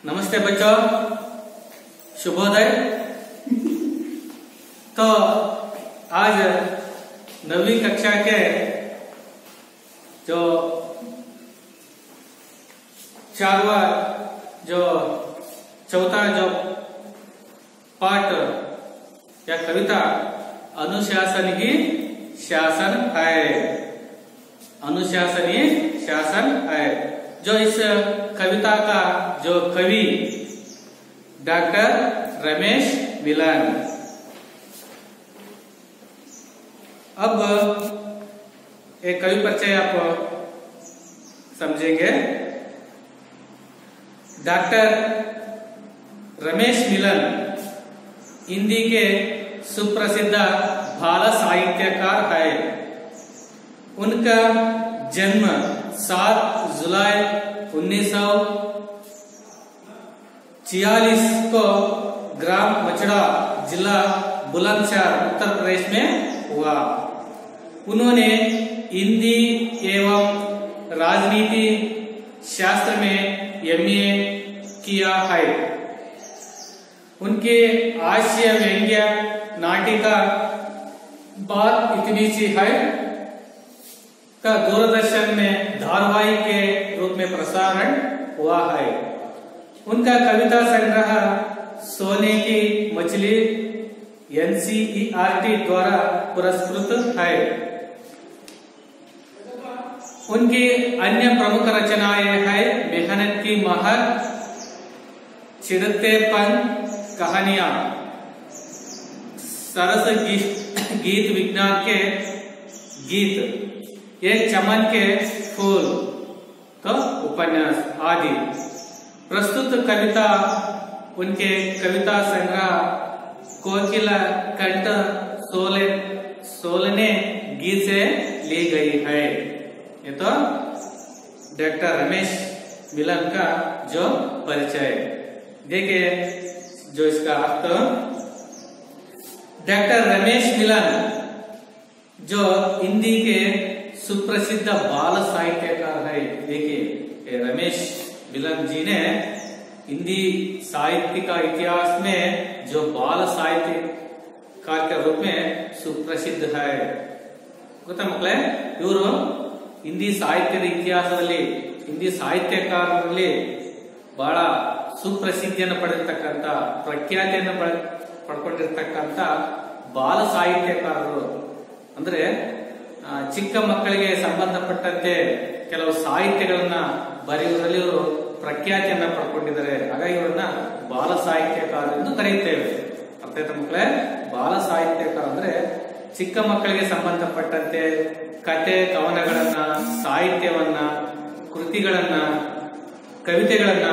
नमस्ते बच्चों, शुभोदय। तो आज 9वीं कक्षा के जो चौथा पाठ या कविता अनुशासन ही शासन है। अनुशासन ही शासन है। जो इस कविता का जो कवि डॉक्टर रमेश मिलन। अब एक कवि परिचय आप समझेंगे। डॉक्टर रमेश मिलन हिंदी के सुप्रसिद्ध बाल साहित्यकार है। उनका जन्म 7 जुलाई 1946 को ग्राम मचड़ा, जिला बुलंदशहर, उत्तर प्रदेश में हुआ। उन्होंने हिंदी एवं राजनीति शास्त्र में MA किया है। उनके हास्य व्यंग्य नाटिका बात इतनी सी है का दूरदर्शन में धारावाहिक के रूप में प्रसारण हुआ है। उनका कविता संग्रह सोने की मछली NCERT द्वारा पुरस्कृत है। उनकी अन्य प्रमुख रचनाएं हैं मेहनत की महक, चिड़तेपन कहानियां, सरस गीत, विज्ञान के गीत, एक चमन के फूल, तो उपन्यास आदि। प्रस्तुत कविता उनके कविता संग्रह कोकिला कंठ सोलने गीत से ली गई है। ये तो डॉक्टर रमेश मिलन का जो परिचय। देखिए जो इसका अर्थ। डॉक्टर रमेश मिलन जो हिंदी के सुप्रसिद्ध बाल साहित्यकार है। देखिए रमेश मिलन जी ने हिंदी साहित्य का इतिहास में जो बाल साहित्यकार के रूप में सुप्रसिद्ध है। ಗೊತ್ತಾ ಮಕ್ಕಳೇ, ಇವರು ಹಿಂದಿ ಸಾಹಿತ್ಯದ ಇತಿಹಾಸದಲ್ಲಿ ಹಿಂದಿ ಸಾಹಿತ್ಯಕಾರರಲ್ಲಿ ಬಹಳ ಸುಪ್ರಸಿದ್ಧಿಯನ್ನು ಪಡೆದಿರ್ತಕ್ಕಂಥ, ಪ್ರಖ್ಯಾತಿಯನ್ನು ಪಡ್ಕೊಂಡಿರ್ತಕ್ಕಂಥ ಬಾಲ ಸಾಹಿತ್ಯಕಾರರು. ಅಂದ್ರೆ ಚಿಕ್ಕ ಮಕ್ಕಳಿಗೆ ಸಂಬಂಧಪಟ್ಟಂತೆ ಕೆಲವು ಸಾಹಿತ್ಯಗಳನ್ನ ಬರೆಯುವುದರಲ್ಲಿ ಇವರು ಪ್ರಖ್ಯಾತಿಯನ್ನ ಪಡ್ಕೊಂಡಿದ್ದಾರೆ. ಹಾಗಾಗಿ ಇವರನ್ನ ಬಾಲ ಸಾಹಿತ್ಯಕಾರ ಎಂದು ಕರೆಯುತ್ತೇವೆ. ಅರ್ಥ ಆಯ್ತಾ ಮಕ್ಕಳೇ? ಬಾಲ ಸಾಹಿತ್ಯಕಾರ ಅಂದ್ರೆ ಚಿಕ್ಕ ಮಕ್ಕಳಿಗೆ ಸಂಬಂಧಪಟ್ಟಂತೆ ಕತೆ, ಕವನಗಳನ್ನ, ಸಾಹಿತ್ಯವನ್ನ, ಕೃತಿಗಳನ್ನ, ಕವಿತೆಗಳನ್ನ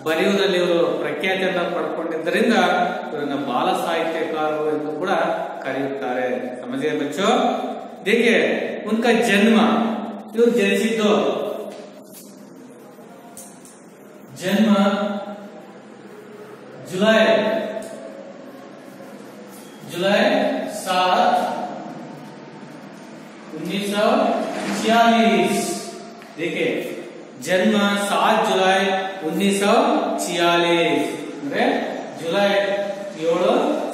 ಬರೆಯುವುದರಲ್ಲಿ ಇವರು ಪ್ರಖ್ಯಾತಿಯನ್ನ ಪಡ್ಕೊಂಡಿದ್ದರಿಂದ ಇವರನ್ನ ಬಾಲ ಸಾಹಿತ್ಯಕಾರರು ಎಂದು ಕೂಡ ಕರೆಯುತ್ತಾರೆ. ಸಮझे बच्चों? देखिए उनका जन्म, ಇವರು ಜನಿಸಿದ್ದು जन्म जुलाई 7, 1946। देखिए जन्म 7 जुलाई 1946 ಅಂದ್ರೆ ಜುಲೈ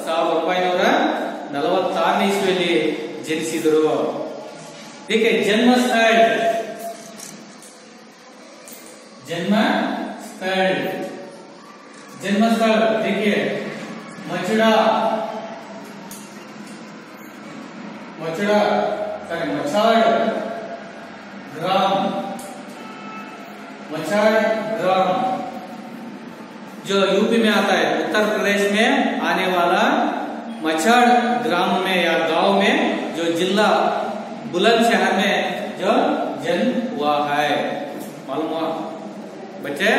7, 1946 ಇಸ್ವಿಯಲ್ಲಿ ಜನಿಸಿದರು. देखिए जन्मस्थल देखिए मचड़ा मछाड़ ग्राम जो यूपी में आता है, उत्तर प्रदेश में आने वाला मछाड़ ग्राम में या गांव में जो जिला बुलंदशहर में जो जन्म हुआ है। मालूम हुआ बच्चे?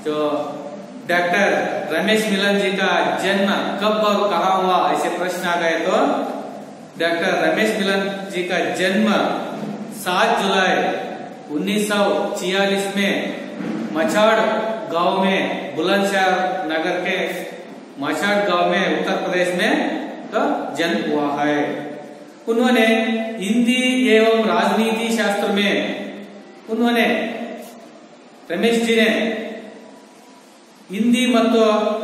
जो डॉक्टर रमेश मिलन जी का जन्म कब और कहाँ हुआ, ऐसे प्रश्न आ गए तो डॉक्टर रमेश मिलन जी का जन्म 7 जुलाई 1946 में मछाड़ गांव में, बुलंदशहर नगर के मछाड़ गांव में, उत्तर प्रदेश में तो जन्म हुआ है। उन्होंने हिंदी एवं राजनीति शास्त्र में उन्होंने रमेश जी ने ಹಿಂದಿ ಮತ್ತು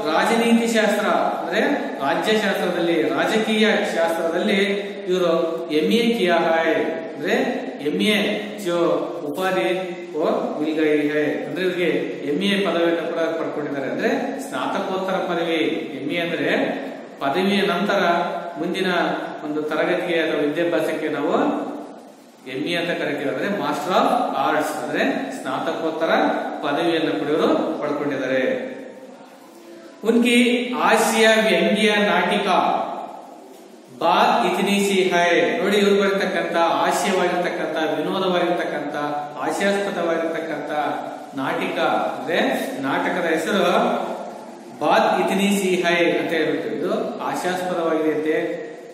ರಾಜನೀತಿ ಶಾಸ್ತ್ರ ಅಂದ್ರೆ ರಾಜ್ಯಶಾಸ್ತ್ರದಲ್ಲಿ ರಾಜಕೀಯ ಶಾಸ್ತ್ರದಲ್ಲಿ ಇವರು MA ಕಿಯಾ ಹೈ ಅಂದ್ರೆ MA जो ಉಪಾಧಿ ಮಿಲ್ ಗಯಿ ಹೈ ಅಂದ್ರೆ ಇವರಿಗೆ MA ಪದವಿಯನ್ನು ಕೂಡ ಪಡ್ಕೊಂಡಿದ್ದಾರೆ ಅಂದ್ರೆ ಸ್ನಾತಕೋತ್ತರ ಪದವಿ. MA ಅಂದ್ರೆ ಪದವಿಯ ನಂತರ ಮುಂದಿನ ಒಂದು ತರಗತಿಗೆ ಅಥವಾ ವಿದ್ಯಾಭ್ಯಾಸಕ್ಕೆ ನಾವು MA ಅಂತ ಕರಿತೀವಿ. ಅಂದ್ರೆ ಮಾಸ್ಟರ್ ಆಫ್ ಆರ್ಟ್ಸ್ ಅಂದ್ರೆ ಸ್ನಾತಕೋತ್ತರ ಪದವಿಯನ್ನು ಕೂಡ ಇವರು ಪಡ್ಕೊಂಡಿದ್ದಾರೆ. उनकी हास्य ವ್ಯಂಗ್ಯ ನಾಟಿಕ ಬಾತ್ ಇತನಿ ಸಿ ಹೈ ನೋಡಿ, ಇವ್ರು ಬರ್ತಕ್ಕಂತ ಹಾಸ್ಯವಾಗಿರ್ತಕ್ಕಂಥ ವಿನೋದವಾಗಿರ್ತಕ್ಕಂಥ ಹಾಸ್ಯಾಸ್ಪದವಾಗಿರ್ತಕ್ಕಂಥ ನಾಟಿಕ ಅಂದ್ರೆ ನಾಟಕದ ಹೆಸರು ಬಾತ್ ಇತನಿ ಸಿ ಹೈ ಅಂತ ಹೇಳ್ಬಿಟ್ಟು ಇದು ಹಾಸ್ಯಾಸ್ಪದವಾಗಿದೆಯಂತೆ,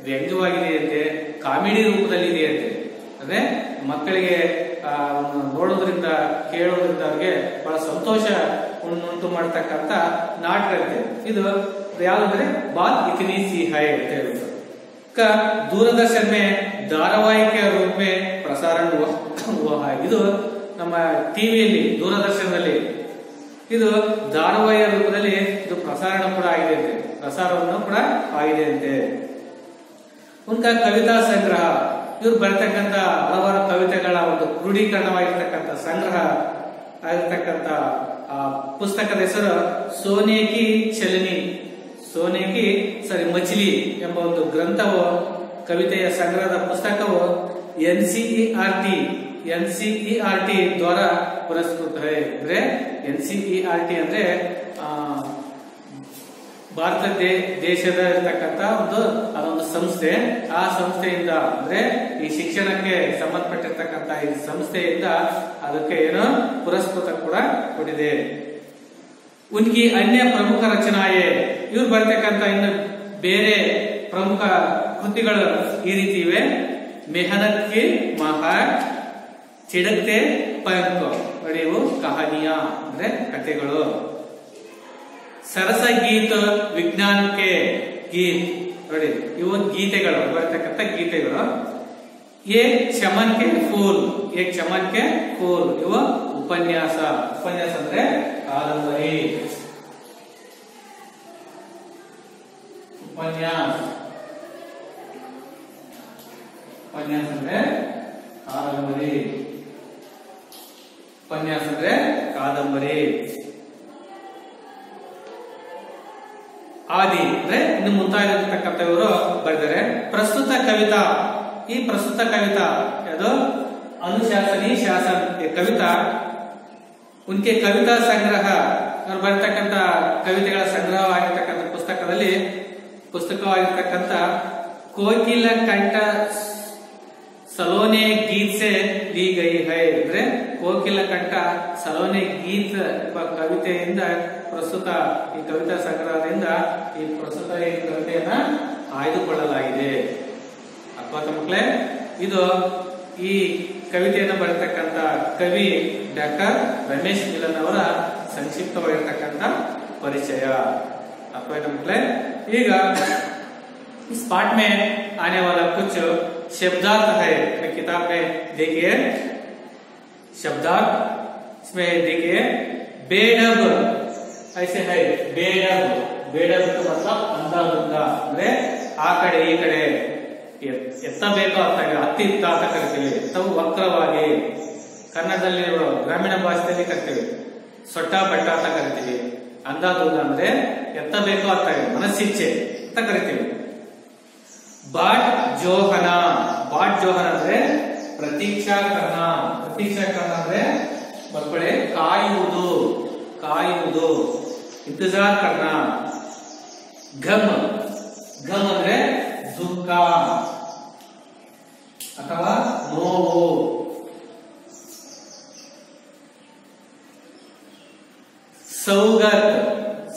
ವ್ಯಂಗ್ಯವಾಗಿದೆಯಂತೆ, ಕಾಮಿಡಿ ರೂಪದಲ್ಲಿ ಇದೆಯಂತೆ. ಅಂದ್ರೆ ಮಕ್ಕಳಿಗೆ ನೋಡೋದ್ರಿಂದ ಕೇಳೋದ್ರಿಂದ ಅವ್ರಿಗೆ ಬಹಳ ಸಂತೋಷ ಉಂಟು ಮಾಡತಕ್ಕಂತ ನಾಟಕ ಇರುತ್ತೆ. ಇದು ಯಾವ್ದಂದ್ರೆ ಬಾತ್ ಇತನಿ ಸಿ ಹೈ ಅಂತ ಹೇಳ್ಬಿಟ್ಟು दूरदर्शन में धारावाहिक रूप में प्रसारण हुआ है. ಇದು ನಮ್ಮ ಟಿವಿಯಲ್ಲಿ ದೂರದರ್ಶನದಲ್ಲಿ ಇದು ಧಾರಾವಾಹಿಯ ರೂಪದಲ್ಲಿ ಇದು ಪ್ರಸಾರಣ ಕೂಡ ಆಗಿದೆ ಅಂತೆ, ಪ್ರಸಾರವನ್ನು ಕೂಡ ಆಗಿದೆ ಅಂತೆ. ಉನ್ಕಾ ಕವಿತಾ ಸಂಗ್ರಹ ಇವ್ರು ಬರ್ತಕ್ಕಂಥ ಹಲವಾರು ಕವಿತೆಗಳ ಒಂದು ಕ್ರೋಢೀಕರಣವಾಗಿರ್ತಕ್ಕಂಥ ಸಂಗ್ರಹ ಆಗಿರ್ತಕ್ಕಂಥ ಪುಸ್ತಕದ ಹೆಸರು ಸೋನೆ ಕಿ ಚಲನಿ ಮಚಲಿ ಎಂಬ ಒಂದು ಗ್ರಂಥವು ಕವಿತೆಯ ಸಂಗ್ರಹದ ಪುಸ್ತಕವು NCERT ದ್ವಾರ ಪುರಸ್ಕೃತ ಅಂದ್ರೆ NCERT ಅಂದ್ರೆ ಭಾರತ ದೇಶದ ಇರತಕ್ಕಂತ ಅದೊಂದು ಸಂಸ್ಥೆ. ಆ ಸಂಸ್ಥೆಯಿಂದ ಅಂದ್ರೆ ಈ ಶಿಕ್ಷಣಕ್ಕೆ ಸಂಬಂಧಪಟ್ಟಿರ್ತಕ್ಕಂಥ ಈ ಸಂಸ್ಥೆಯಿಂದ ಅದಕ್ಕೆ ಏನೋ ಪುರಸ್ಕೃತ ಕೂಡ ಕೊಟ್ಟಿದೆ. ಉನ್ಕಿ ಅನ್ಯ ಪ್ರಮುಖ ರಚನಾಯೇ ಇವ್ರು ಬರ್ತಕ್ಕಂಥ ಇನ್ನು ಬೇರೆ ಪ್ರಮುಖ ಕೃತಿಗಳು ಈ ರೀತಿ ಇವೆ. ಮೆಹನತ್ ಕಿ ಮಹಾರ್, ಚಿಡಕ್ತೆ ಪಂಕ್ ನೋಡಿ ಇವು ಕಹಾನಿಯಾ ಅಂದ್ರೆ ಕಥೆಗಳು. ಸರಸ ಗೀತ ವಿಜ್ಞಾನಕ್ಕೆ ಗೀತ್ ನೋಡಿ ಇವು ಗೀತೆಗಳು ಬರ್ತಕ್ಕಂಥ ಗೀತೆಗಳು. ಚಮನ್ ಕೆ ಫೂಲ್ ಇವು ಉಪನ್ಯಾಸ ಅಂದ್ರೆ ಕಾದಂಬರಿ. ಉಪನ್ಯಾಸ ಅಂದ್ರೆ ಕಾದಂಬರಿ. ಆದಿ ಅಂದ್ರೆ ಇನ್ನು ಮುಂತಾಗಿರ್ತಕ್ಕಂಥ ಇವರು ಬರೆದರೆ. ಪ್ರಸ್ತುತ ಕವಿತಾ ಯಾವುದು ಅನುಶಾಸನಿ ಶಾಸನ ಕವಿತಾ ಉನ್ಕೆ ಕವಿತಾ ಸಂಗ್ರಹ ಅವ್ರು ಬರ್ತಕ್ಕಂಥ ಕವಿತೆಗಳ ಸಂಗ್ರಹವಾಗಿರ್ತಕ್ಕಂಥ ಪುಸ್ತಕವಾಗಿರ್ತಕ್ಕಂಥ ಕೋಕಿಲ ಕಂಠ ಸಲೋನೆ ಗೀತ್ ಸೆ ಲಿ ಗೈ ಹೈ ಅಂದ್ರೆ ಕೋಕಿಲ ಕಂಠ ಸಲೋನೆ ಗೀತ್ ಎಂಬ ಕವಿತೆಯಿಂದ ಪ್ರಸ್ತುತ ಈ ಕವಿತಾ ಸಂಗ್ರಹದಿಂದ ಈ ಕವಿತೆಯನ್ನ ಆಯ್ದುಕೊಳ್ಳಲಾಗಿದೆ. ಅಥವಾ ಮಕ್ಕಳೇ ಇದು ಈ ಕವಿತೆಯನ್ನು ಬರೆತಕ್ಕಂಥ ಕವಿ ಡಾಕ್ಟರ್ ರಮೇಶ್ ಮಿಲನ್ ಅವರ ಸಂಕ್ಷಿಪ್ತವಾಗಿರ್ತಕ್ಕಂಥ ಪರಿಚಯ. ಅಥವಾ ಮಕ್ಕಳೇ ಈಗ इस पाठ में आने वाला कुछ शब्दार्थ है किताब में देखिए. शब्दार्थ इसमें देखिए बेडब ऐसे है. बेडब का मतलब अंधा धुंधा ಅಂದ್ರೆ ಆ ಕಡೆ ಈ ಕಡೆ ಎತ್ತಬೇಕು ಅಂತ ಹತ್ತಿತ್ತ ಅಂತ ಕರಿತೀವಿ. ತಾವು ವಕ್ರವಾಗಿ ಕನ್ನಡದಲ್ಲಿ ಗ್ರಾಮೀಣ ಭಾಷೆಯಲ್ಲಿ ಕರಿತೀವಿ. ಸೊಟ್ಟ ಪಟ್ಟ ಅಂತ ಕರಿತೀವಿ. ಅಂಧಾಧುಂಧ ಅಂದ್ರೆ ಎತ್ತಬೇಕು ಅಂತ ಮನಸ್ಸಿಚ್ಛೆ ಅಂತ ಕರಿತೀವಿ. बाट जोहना ಅಂದ್ರೆ ಪ್ರತೀಕ್ಷಾ ಕರ್ಣ ಅಂದ್ರೆ ಮಕ್ಕಳೇ ಕಾಯುವುದು ಇಂತಜಾರ್ ಕರ್ಣ. ಘಮ್ ಅಂದ್ರೆ ದುಃಖ ಅಥವಾ ನೋವು.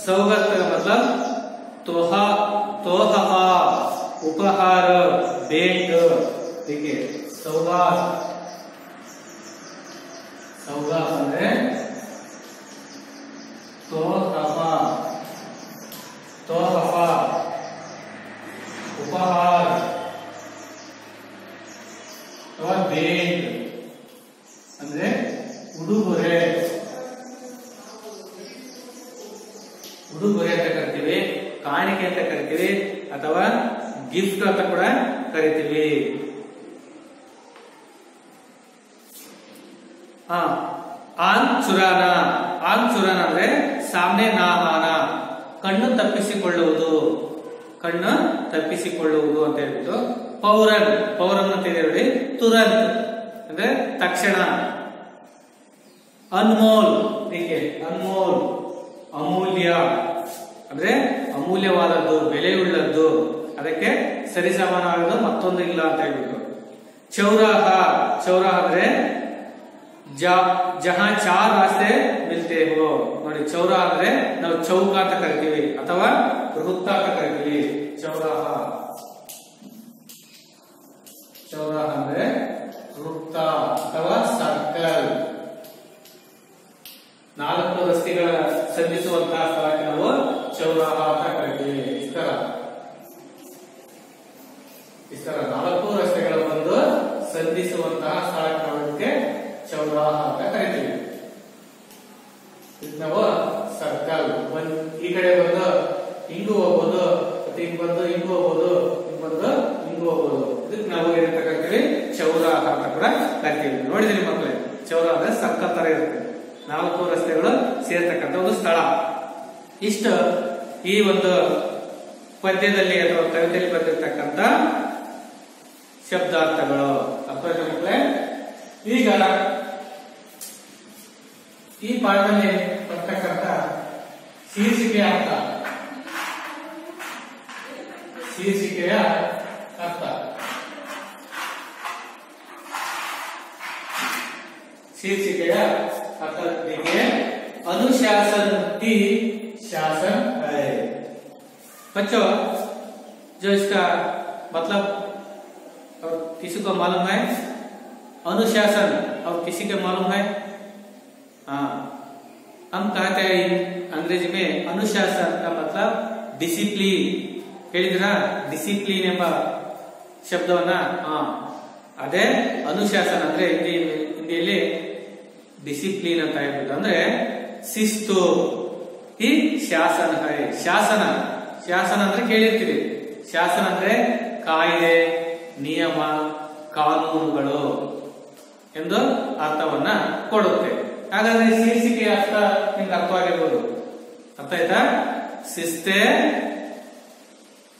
सौगत का मतलब तोहफा उपहार भेंट. देखिए सौगात ಅಂದ್ರೆ तोहफा उपहार ಅಥವಾ भेंट ಅಂದ್ರೆ ಉಡುಗೊರೆ. ಉಡುಗೊರೆ ಅಂತ ಕರಿತೀವಿ, ಕಾಣಿಕೆ ಅಂತ ಕರಿತೀವಿ, ಅಥವಾ ಗಿಫ್ಟ್ ಅಂತ ಕೂಡ ಕರಿತೀವಿ. ಆನ್ ಚುರಾನ, ಆನ್ ಚುರಾನ ಅಂದ್ರೆ ಸಾಮ್ನೆ ನಾಹಾನ, ಕಣ್ಣು ತಪ್ಪಿಸಿಕೊಳ್ಳುವುದು, ಕಣ್ಣು ತಪ್ಪಿಸಿಕೊಳ್ಳುವುದು ಅಂತ ಹೇಳ್ಬಿಟ್ಟು. ಪೌರನ್, ಪೌರನ್ ಅಂತ ಇದೆ ನೋಡಿ, ತುರಂತ್ ಅಂದ್ರೆ ತಕ್ಷಣ. ಅನ್ಮೋಲ್, ಹೀಗೆ ಅನ್ಮೋಲ್, ಅಮೂಲ್ಯ ಅಂದ್ರೆ ಅಮೂಲ್ಯವಾದದ್ದು, ಬೆಲೆಯುಳ್ಳದ್ದು, ಅದಕ್ಕೆ ಸರಿಸಮಾನವಾದ ಮತ್ತೊಂದು ಇಲ್ಲ ಅಂತ ಹೇಳ್ಬಿಟ್ಟು. ಚೌರಾಹ, ಚೌರಾಹ ಅಂದ್ರೆ ಜಹಾ ಚಾರ್ ರಾಸ್ತೆ ಮಿಲ್ತೆ ಹೋ ನೋಡಿ. ಚೌರ ಅಂದ್ರೆ ನಾವು ಚೌಕ ಅಂತ ಕರಿತೀವಿ ಅಥವಾ ವೃತ್ತ ಅಂತ ಕರಿತೀವಿ. ಚೌರಾಹ, ಚೌರಾಹ ಅಂದ್ರೆ ವೃತ್ತ ಅಥವಾ ಸರ್ಕಲ್. 4 ರಸ್ತೆಗಳ ಸಂಧಿಸುವಂತಹ ಸ್ಥಳಕ್ಕೆ ನಾವು ಚೌರಾಹ ಅಂತ ಕರಿತೀವಿ. ಇಸ್ ತರ 4 ರಸ್ತೆಗಳ ಒಂದು ಸಂಧಿಸುವಂತಹ ಸ್ಥಳಕ್ಕೆ ನಾವು ಚೌರಾಹ ಅಂತ ಕರಿತೀವಿ. ನಾವು ಸರ್ಕಲ್ ಈ ಕಡೆ ಬಂದು ಹಿಂಗೂ ಹೋಗ್ಬೋದು, ಮತ್ತೆ ಹಿಂಗ್ ಬಂದು ಹಿಂಗೂ ಹೋಗ್ಬೋದು, ಹಿಂಗ್ ಬಂದು ಹಿಂಗೂ ಹೋಗ್ಬೋದು. ಇದಕ್ಕೆ ನಾವು ಏನಂತ ಕರಿತೀವಿ, ಚೌರಾಹ ಅಂತ ಕೂಡ ಕರಿತೀವಿ. ನೋಡಿದ್ರಿ ಮಕ್ಕಳೇ, ಚೌರಾಹ ಅಂದ್ರೆ ಸರ್ಕಲ್ ತರ ಇರುತ್ತೆ, 4 ರಸ್ತೆಗಳು ಸೇರ್ತಕ್ಕಂಥ ಒಂದು ಸ್ಥಳ. ಇಷ್ಟು ಈ ಒಂದು ಪದ್ಯದಲ್ಲಿ ಅಥವಾ ಕವಿತೆಯಲ್ಲಿ ಬಂದಿರತಕ್ಕಂಥ ಶಬ್ದಾರ್ಥಗಳು. ಅರ್ಥ ಮಕ್ಕಳೇ? ಈಗ ಈ ಪಾಠದಲ್ಲಿ ಬರ್ತಕ್ಕಂಥ ಶೀರ್ಷಿಕೆಯ ಅರ್ಥ, ಶೀರ್ಷಿಕೆಯ ಅರ್ಥ, ಶೀರ್ಷಿಕೆಯ अर्थात अनुशासन ही शासन है। बच्चों जो इसका मतलब और किसी को मालूम है अनुशासन और किसी को मालूम है? हाँ, हम कहते हैं अंग्रेजी में अनुशासन का मतलब डिसिप्लिन। ಹೇಳಿದ್ರಾ ಡಿಸಿಪ್ಲಿನ್ ಎಂಬ ಶಬ್ದವನ್ನ? ಅದೇ ಅನುಶಾಸನ ಅಂದ್ರೆ ಹಿಂದಿಯಲ್ಲಿ ಡಿಸಿಪ್ಲಿನ್ ಅಂತ ಹೇಳ್ಬಿಟ್ಟು ಅಂದ್ರೆ ಶಿಸ್ತು. ಈ ಶಾಸನ ಶಾಸನ ಶಾಸನ ಅಂದ್ರೆ ಕೇಳಿರ್ತೀವಿ. ಶಾಸನ ಅಂದ್ರೆ ಕಾಯ್ದೆ, ನಿಯಮ, ಕಾನೂನುಗಳು ಎಂದು ಅರ್ಥವನ್ನ ಕೊಡುತ್ತೆ. ಹಾಗಾದ್ರೆ ಶೀರ್ಷಿಕೆಯ ಅರ್ಥ ನಿಮ್ಗೆ ಅರ್ಥವಾಗಿರ್ಬೋದು. ಅರ್ಥ ಆಯ್ತಾ? ಶಿಸ್ತೇ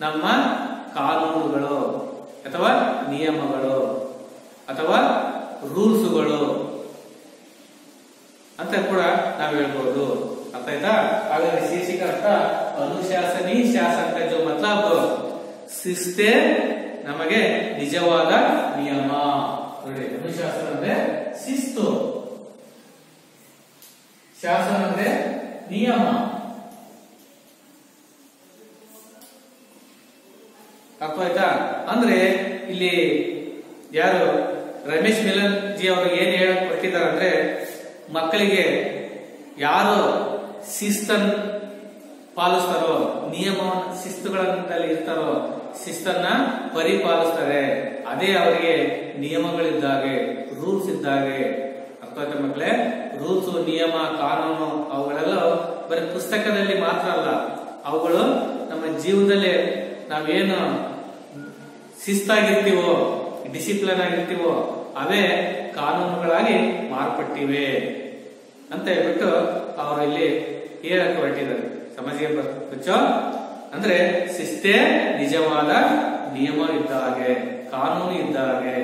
ನಮ್ಮ ಕಾನೂನುಗಳು ಅಥವಾ ನಿಯಮಗಳು ಅಥವಾ ರೂಲ್ಸ್ಗಳು ಅಂತ ಕೂಡ ನಾವು ಹೇಳ್ಬೋದು. ಅರ್ಥ ಆಯ್ತಾ? ಹಾಗಾದ್ರೆ ಶೀರ್ಷಿಕೆ ಅರ್ಥ ಅನುಶಾಸನಿ ಶಾಸನ का जो मतलब ಶಿಸ್ತೇ ನಮಗೆ ನಿಜವಾದ ನಿಯಮ. ನೋಡಿ, ಅನುಶಾಸನ ಅಂದ್ರೆ ಶಿಸ್ತು, ಶಾಸನ ಅಂದ್ರೆ ನಿಯಮ. ಅರ್ಥ ಆಯ್ತಾ? ಅಂದ್ರೆ ಇಲ್ಲಿ ಯಾರು ರಮೇಶ್ ಮಿಲನ್ ಜಿ ಅವರು ಏನ್ ಹೇಳಕ್ ಕೊಟ್ಟಿದ್ದಾರೆ ಅಂದ್ರೆ ಮಕ್ಕಳಿಗೆ ಯಾರು ಶಿಸ್ತನ್ನು ಪಾಲಿಸ್ತಾರೋ, ನಿಯಮ ಶಿಸ್ತುಗಳಲ್ಲಿ ಇರ್ತಾರೋ, ಶಿಸ್ತನ್ನ ಪರಿಪಾಲಿಸ್ತಾರೆ, ಅದೇ ಅವರಿಗೆ ನಿಯಮಗಳಿದ್ದಾಗೆ, ರೂಲ್ಸ್ ಇದ್ದಾಗೆ. ಅರ್ಥ ಆಯ್ತಾ ಮಕ್ಕಳೇ? ರೂಲ್ಸ್, ನಿಯಮ, ಕಾನೂನು ಅವುಗಳೆಲ್ಲ ಬರೀ ಪುಸ್ತಕದಲ್ಲಿ ಮಾತ್ರ ಅಲ್ಲ, ಅವುಗಳು ನಮ್ಮ ಜೀವನದಲ್ಲಿ ನಾವೇನು ಶಿಸ್ತಾಗಿರ್ತೀವೋ, ಡಿಸಿಪ್ಲಿನ್ ಆಗಿರ್ತೀವೋ ಅವೇ ಕಾನೂನುಗಳಾಗಿ ಮಾರ್ಪಟ್ಟಿವೆ ಅಂತ ಹೇಳ್ಬಿಟ್ಟು ಅವರು ಇಲ್ಲಿ ಹೇಳಕ್ಕೆ ಹೊರಟಿದ್ದಾರೆ. ಸಮಾಜಿಗೆ ಬಚ್ಚೋ ಅಂದ್ರೆ ಶಿಸ್ತೇ ನಿಜವಾದ ನಿಯಮ ಇದ್ದಾಗೆ, ಕಾನೂನು ಇದ್ದಾಗೆ,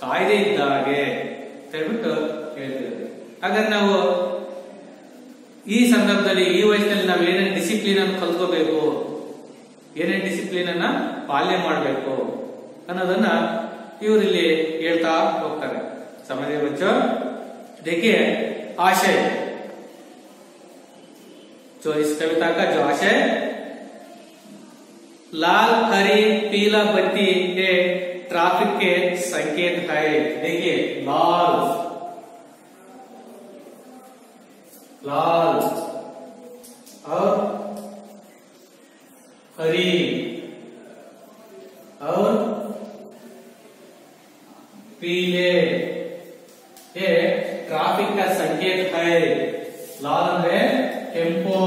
ಕಾಯ್ದೆ ಇದ್ದಾಗೆ ಅಂತ ಹೇಳ್ಬಿಟ್ಟು ಹೇಳ್ತಿದ್ದಾರೆ. ಹಾಗಾದ್ರೆ ನಾವು ಈ ಸಂದರ್ಭದಲ್ಲಿ ಈ ವಯಸ್ಸಿನಲ್ಲಿ ನಾವು ಏನೇನು ಡಿಸಿಪ್ಲಿನ್ ಅನ್ನು ಕಲ್ತ್ಕೋಬೇಕು, ಏನೇನು ಡಿಸಿಪ್ಲಿನ್ ಅನ್ನ ಪಾಲನೆ ಮಾಡಬೇಕು ಅನ್ನೋದನ್ನ ಇವರಿಲ್ಲಿ ಹೇಳ್ತಾ ಹೋಗ್ತಾರೆ. समझे बच्चों? देखिए आशय, जो इस कविता का जो आशय, लाल हरी पीला बत्ती ये ट्रैफिक के संकेत है. देखिए लाल, लाल और हरी और पीले ये ट्रैफिक का संकेत है. लाल ಅಂದ್ರೆ ಕೆಂಪು,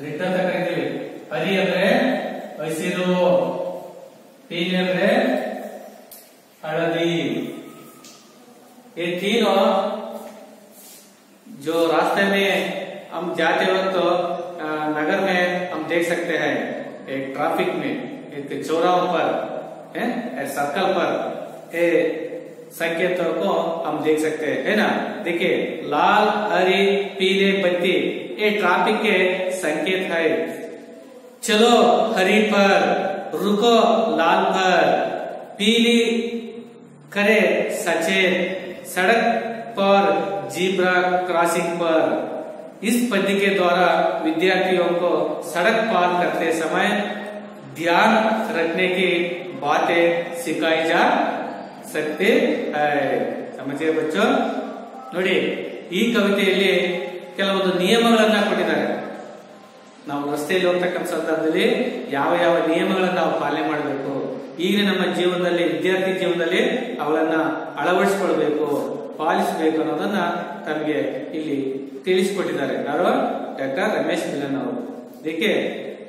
ರೆಡ್ ಅಂತ ಕರಿತೀವಿ. ಹರಿ ಅಂದ್ರೆ ಹಸಿರು, ಪೀಲಿ ಅಂದ್ರೆ हल्दी। ये तीनों जो रास्ते में हम जाते वक्त तो नगर में हम देख सकते हैं, एक ट्रैफिक में एक चौराहों पर है, सर्कल पर ये संकेतों को हम देख सकते हैं, है ना। देखिए लाल हरी पीले बत्ती ये ट्रैफिक के संकेत है। चलो हरी पर, रुको लाल पर, पीली करे सचेत, सड़क पर जीब्रा क्रॉसिंग पर। इस पद्धति के द्वारा विद्यार्थियों को सड़क पार करते समय ध्यान रखने की बातें सिखाई जा सकते हैं। समझिए बच्चों, ನೋಡಿ ಈ ಕವಿತೆಯಲ್ಲಿ ಕೆಲವೊಂದು ನಿಯಮಗಳನ್ನ ಕೊಟ್ಟಿದ್ದಾರೆ. ನಾವು ರಸ್ತೆಯಲ್ಲಿ ಹೋಗ್ತಕ್ಕಂಥ ಸಂದರ್ಭದಲ್ಲಿ ಯಾವ ಯಾವ ನಿಯಮಗಳನ್ನ ನಾವು ಪಾಲನೆ ಮಾಡಬೇಕು, ಈಗಿನ ನಮ್ಮ ಜೀವನದಲ್ಲಿ ವಿದ್ಯಾರ್ಥಿ ಜೀವನದಲ್ಲಿ ಅವುಗಳನ್ನ ಅಳವಡಿಸಿಕೊಳ್ಬೇಕು, ಪಾಲಿಸಬೇಕು ಅನ್ನೋದನ್ನ ತಮಗೆ ಇಲ್ಲಿ ತಿಳಿಸಿಕೊಟ್ಟಿದ್ದಾರೆ. ಯಾರು? ಡಾಕ್ಟರ್ ರಮೇಶ್ ಮಿಲನ್ ಅವರು. देखिए